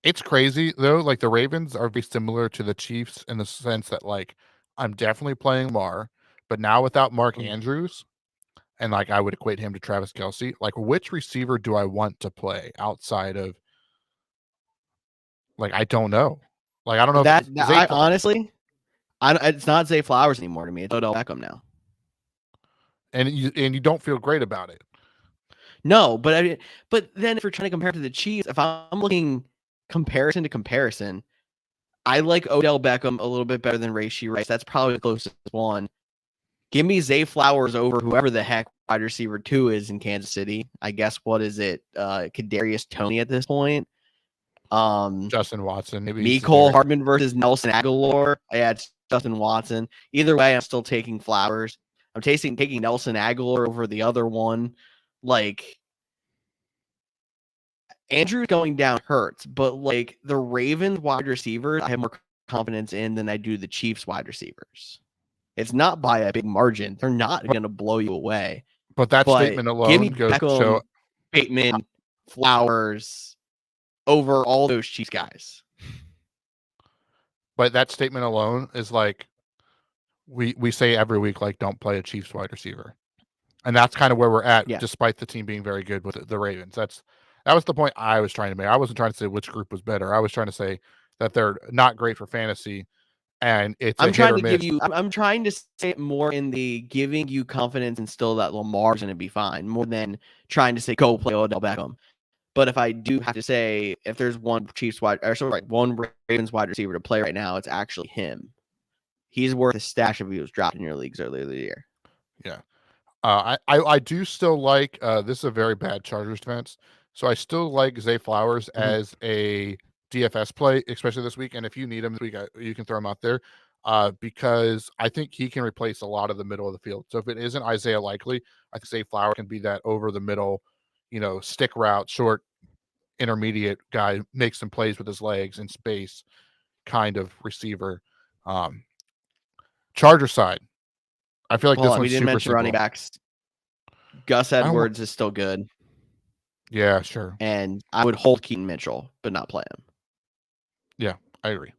S2: It's crazy, though. Like, the Ravens are very similar to the Chiefs in the sense that, like, I'm definitely playing Lamar, but now without Mark Andrews, and, like, I would equate him to Travis Kelce, like, which receiver do I want to play outside of, like, I don't know. Like, I don't know if
S1: honestly, it's not Zay Flowers anymore to me. It's Odell Beckham now.
S2: And you don't feel great about it.
S1: No, but I mean, but then if you're trying to compare to the Chiefs, if I'm looking comparison to comparison, I like Odell Beckham a little bit better than Rashee Rice. That's probably the closest one. Give me Zay Flowers over whoever the heck wide receiver 2 is in Kansas City. I guess what is it? Kadarius Toney at this point.
S2: Justin Watson, maybe
S1: Mecole Hardman versus Nelson Aguilar. Yeah, it's Justin Watson. Either way, I'm still taking Flowers. I'm taking Nelson Aguilar over the other one. Like, Andrew going down hurts, but like the Ravens wide receivers, I have more confidence in than I do the Chiefs wide receivers. It's not by a big margin. They're not going to blow you away.
S2: But that statement alone
S1: give me
S2: goes
S1: Beckham,
S2: to show
S1: Bateman, Flowers over all those Chiefs guys.
S2: But that statement alone is like we say every week, like, don't play a Chiefs wide receiver. And that's kind of where we're at, despite the team being very good with the Ravens. That was the point I was trying to make. I wasn't trying to say which group was better. I was trying to say that they're not great for fantasy, and it's
S1: I'm trying to give you. I'm trying to say it more in the giving you confidence and still that Lamar's going to be fine, more than trying to say go play Odell Beckham. But if I do have to say, if there's one one Ravens wide receiver to play right now, it's actually him. He's worth a stash if he was dropped in your leagues earlier this year.
S2: Yeah. I do still like this is a very bad Chargers defense, so I still like Zay Flowers as a DFS play, especially this week. And if you need him this week, you can throw him out there because I think he can replace a lot of the middle of the field. So if it isn't Isaiah Likely, I think Zay Flowers can be that over the middle, stick route, short, intermediate guy, make some plays with his legs in space kind of receiver. Charger side. I feel like this one's
S1: we didn't
S2: super
S1: mention
S2: simple.
S1: running backs. Gus Edwards is still good.
S2: Yeah, sure.
S1: And I would hold Keaton Mitchell, but not play him.
S2: Yeah, I agree.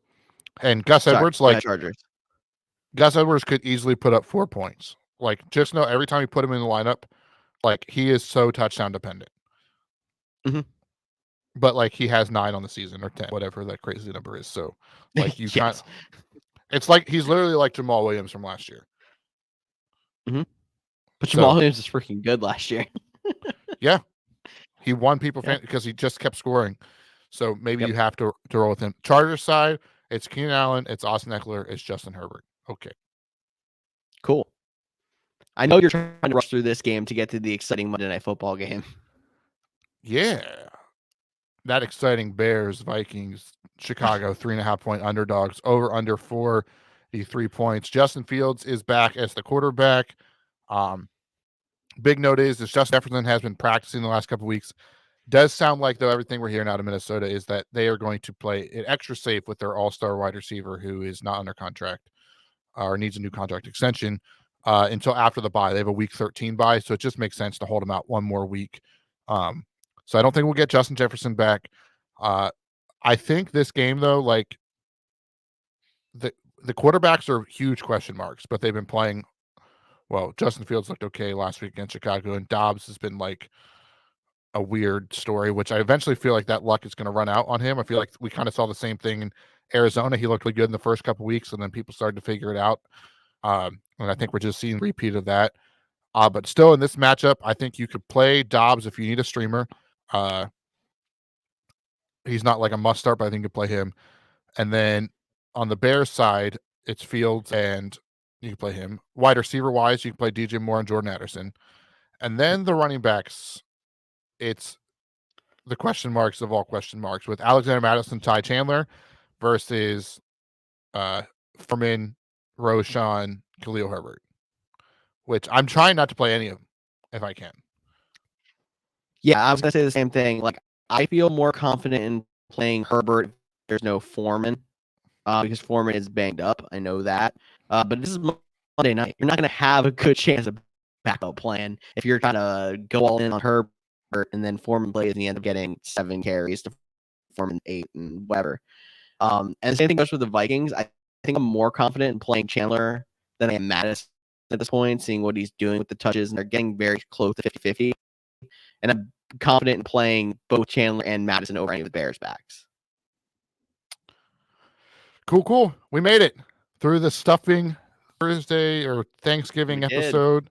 S2: And Gus Edwards,
S1: Chargers.
S2: Gus Edwards could easily put up 4 points. Like, just know every time you put him in the lineup, like, he is so touchdown dependent. But like, he has 9 on the season or 10, whatever that crazy number is. So like, you can't. It's like he's literally like Jamal Williams from last year.
S1: But Jamal Williams is freaking good last year.
S2: Yeah, he won people because he just kept scoring. So maybe you have to roll with him. Chargers side, it's Keenan Allen, it's Austin Eckler, it's Justin Herbert. Okay,
S1: cool. I know you're trying to rush through this game to get to the exciting Monday Night Football game.
S2: Yeah, that exciting Bears, Vikings, Chicago 3.5 point underdogs, over under 43 points. Justin Fields is back as the quarterback. Big note is Justin Jefferson has been practicing the last couple of weeks. Does sound like, though, everything we're hearing out of Minnesota is that they are going to play it extra safe with their all-star wide receiver who is not under contract or needs a new contract extension until after the bye. They have a week 13 bye, so it just makes sense to hold him out one more week. So I don't think we'll get Justin Jefferson back. I think this game, though, like the quarterbacks are huge question marks, but they've been playing well. Justin Fields looked okay last week against Chicago, and Dobbs has been like a weird story, which I eventually feel like that luck is going to run out on him. I feel like we kind of saw the same thing in Arizona. He looked really good in the first couple weeks, and then people started to figure it out. And I think we're just seeing a repeat of that. But still, in this matchup, I think you could play Dobbs if you need a streamer. He's not like a must start, but I think you could play him. And then on the Bears side, it's Fields, and you can play him. Wide receiver wise, you can play DJ Moore and Jordan Addison. And then the running backs, it's the question marks of all question marks with Alexander Madison, Ty Chandler versus Furman, Roshan, Khalil Herbert, which I'm trying not to play any of them if I can.
S1: Yeah, I was going to say the same thing. Like, I feel more confident in playing Herbert if there's no Foreman, because Foreman is banged up. I know that. But this is Monday night. You're not going to have a good chance of backup plan if you're trying to go all in on Herbert and then Foreman plays and you end up getting 7 carries to Foreman 8 and whatever. And the same thing goes with the Vikings. I think I'm more confident in playing Chandler than I am Mattis at this point, seeing what he's doing with the touches, and they're getting very close to 50-50. And I'm confident in playing both Chandler and Madison over any of the Bears backs.
S2: Cool. We made it through the Stuffing Thursday or Thanksgiving episode.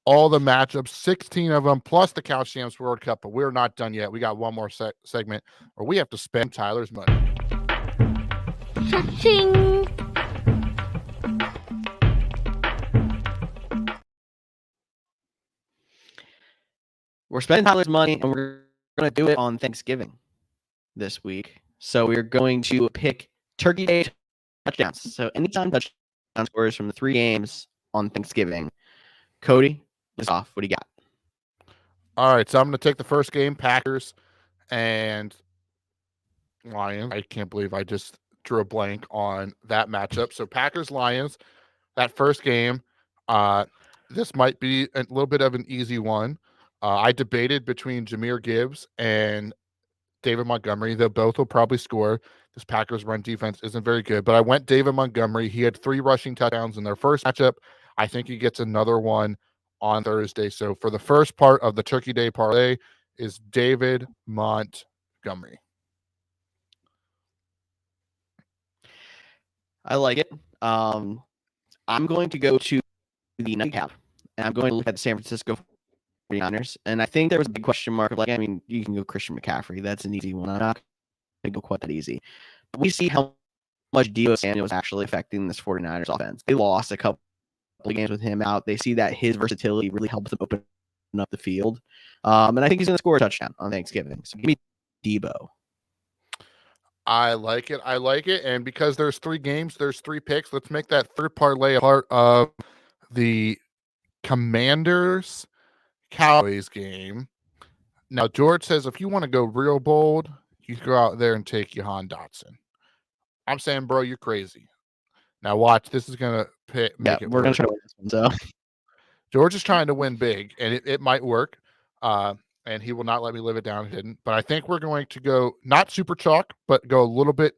S2: All the matchups, 16 of them, plus the Couch GMs World Cup, but we're not done yet. We got one more segment where we have to spend Tyler's money.
S3: Cha-ching!
S1: We're spending Tyler's money, and we're going to do it on Thanksgiving this week. So we're going to pick Turkey Day touchdowns. So anytime touchdown scores from the 3 games on Thanksgiving. Cody, let's off. What do you got?
S2: All right, so I'm going to take the first game, Packers and Lions. I can't believe I just drew a blank on that matchup. So Packers-Lions, that first game, this might be a little bit of an easy one. I debated between Jahmyr Gibbs and David Montgomery. They both will probably score. This Packers run defense isn't very good, but I went David Montgomery. He had 3 rushing touchdowns in their first matchup. I think he gets another one on Thursday. So for the first part of the Turkey Day parlay is David Montgomery.
S1: I like it. I'm going to go to the nightcap, and I'm going to look at the San Francisco 49ers. And I think there was a big question mark of, like, I mean, you can go Christian McCaffrey. That's an easy one. I'm not going to go quite that easy. But we see how much Deebo Samuel is actually affecting this 49ers offense. They lost a couple of games with him out. They see that his versatility really helps them open up the field. And I think he's going to score a touchdown on Thanksgiving. So give me Deebo.
S2: I like it. And because there's 3 games, there's 3 picks. Let's make that third parlay a part of the Commanders Cowboys game. Now, George says if you want to go real bold, you go out there and take Jahan Dotson. I'm saying, bro, you're crazy. Now watch, this is gonna make it.
S1: We're gonna try to win this one. So
S2: George is trying to win big, and it might work. And he will not let me live it down hidden. But I think we're going to go not super chalk, but go a little bit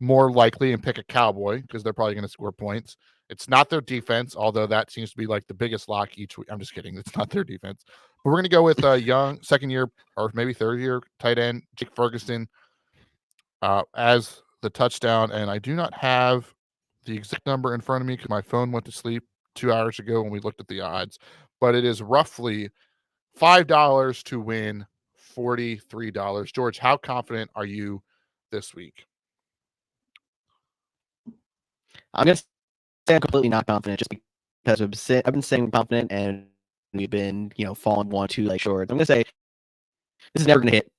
S2: more likely and pick a Cowboy because they're probably going to score points. It's not their defense, although that seems to be like the biggest lock each week. I'm just kidding. It's not their defense. But we're going to go with a young second-year or maybe third-year tight end, Jake Ferguson, as the touchdown. And I do not have the exact number in front of me because my phone went to sleep 2 hours ago when we looked at the odds. But it is roughly $5 to win $43. George, how confident are you this week?
S1: I'm going to say I'm completely not confident just because I've been saying confident and we've been, falling 1-2 like short. I'm going to say this is never going to hit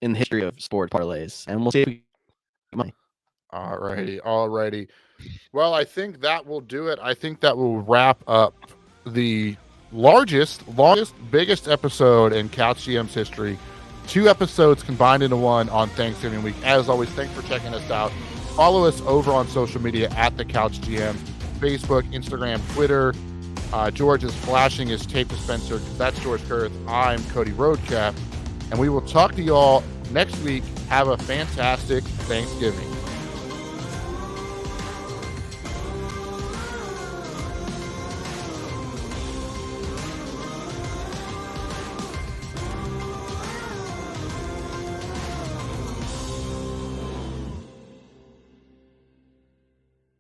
S1: in the history of sport parlays, and we'll see if we get money.
S2: All righty. Well, I think that will do it. I think that will wrap up the longest, biggest episode in Couch GM's history. 2 episodes combined into one on Thanksgiving week. As always, thanks for checking us out. Follow us over on social media at the Couch GM, Facebook, Instagram, Twitter. George is flashing his tape dispenser because that's George Kerth. I'm Cody Roadcap. and we will talk to y'all next week. Have a fantastic Thanksgiving.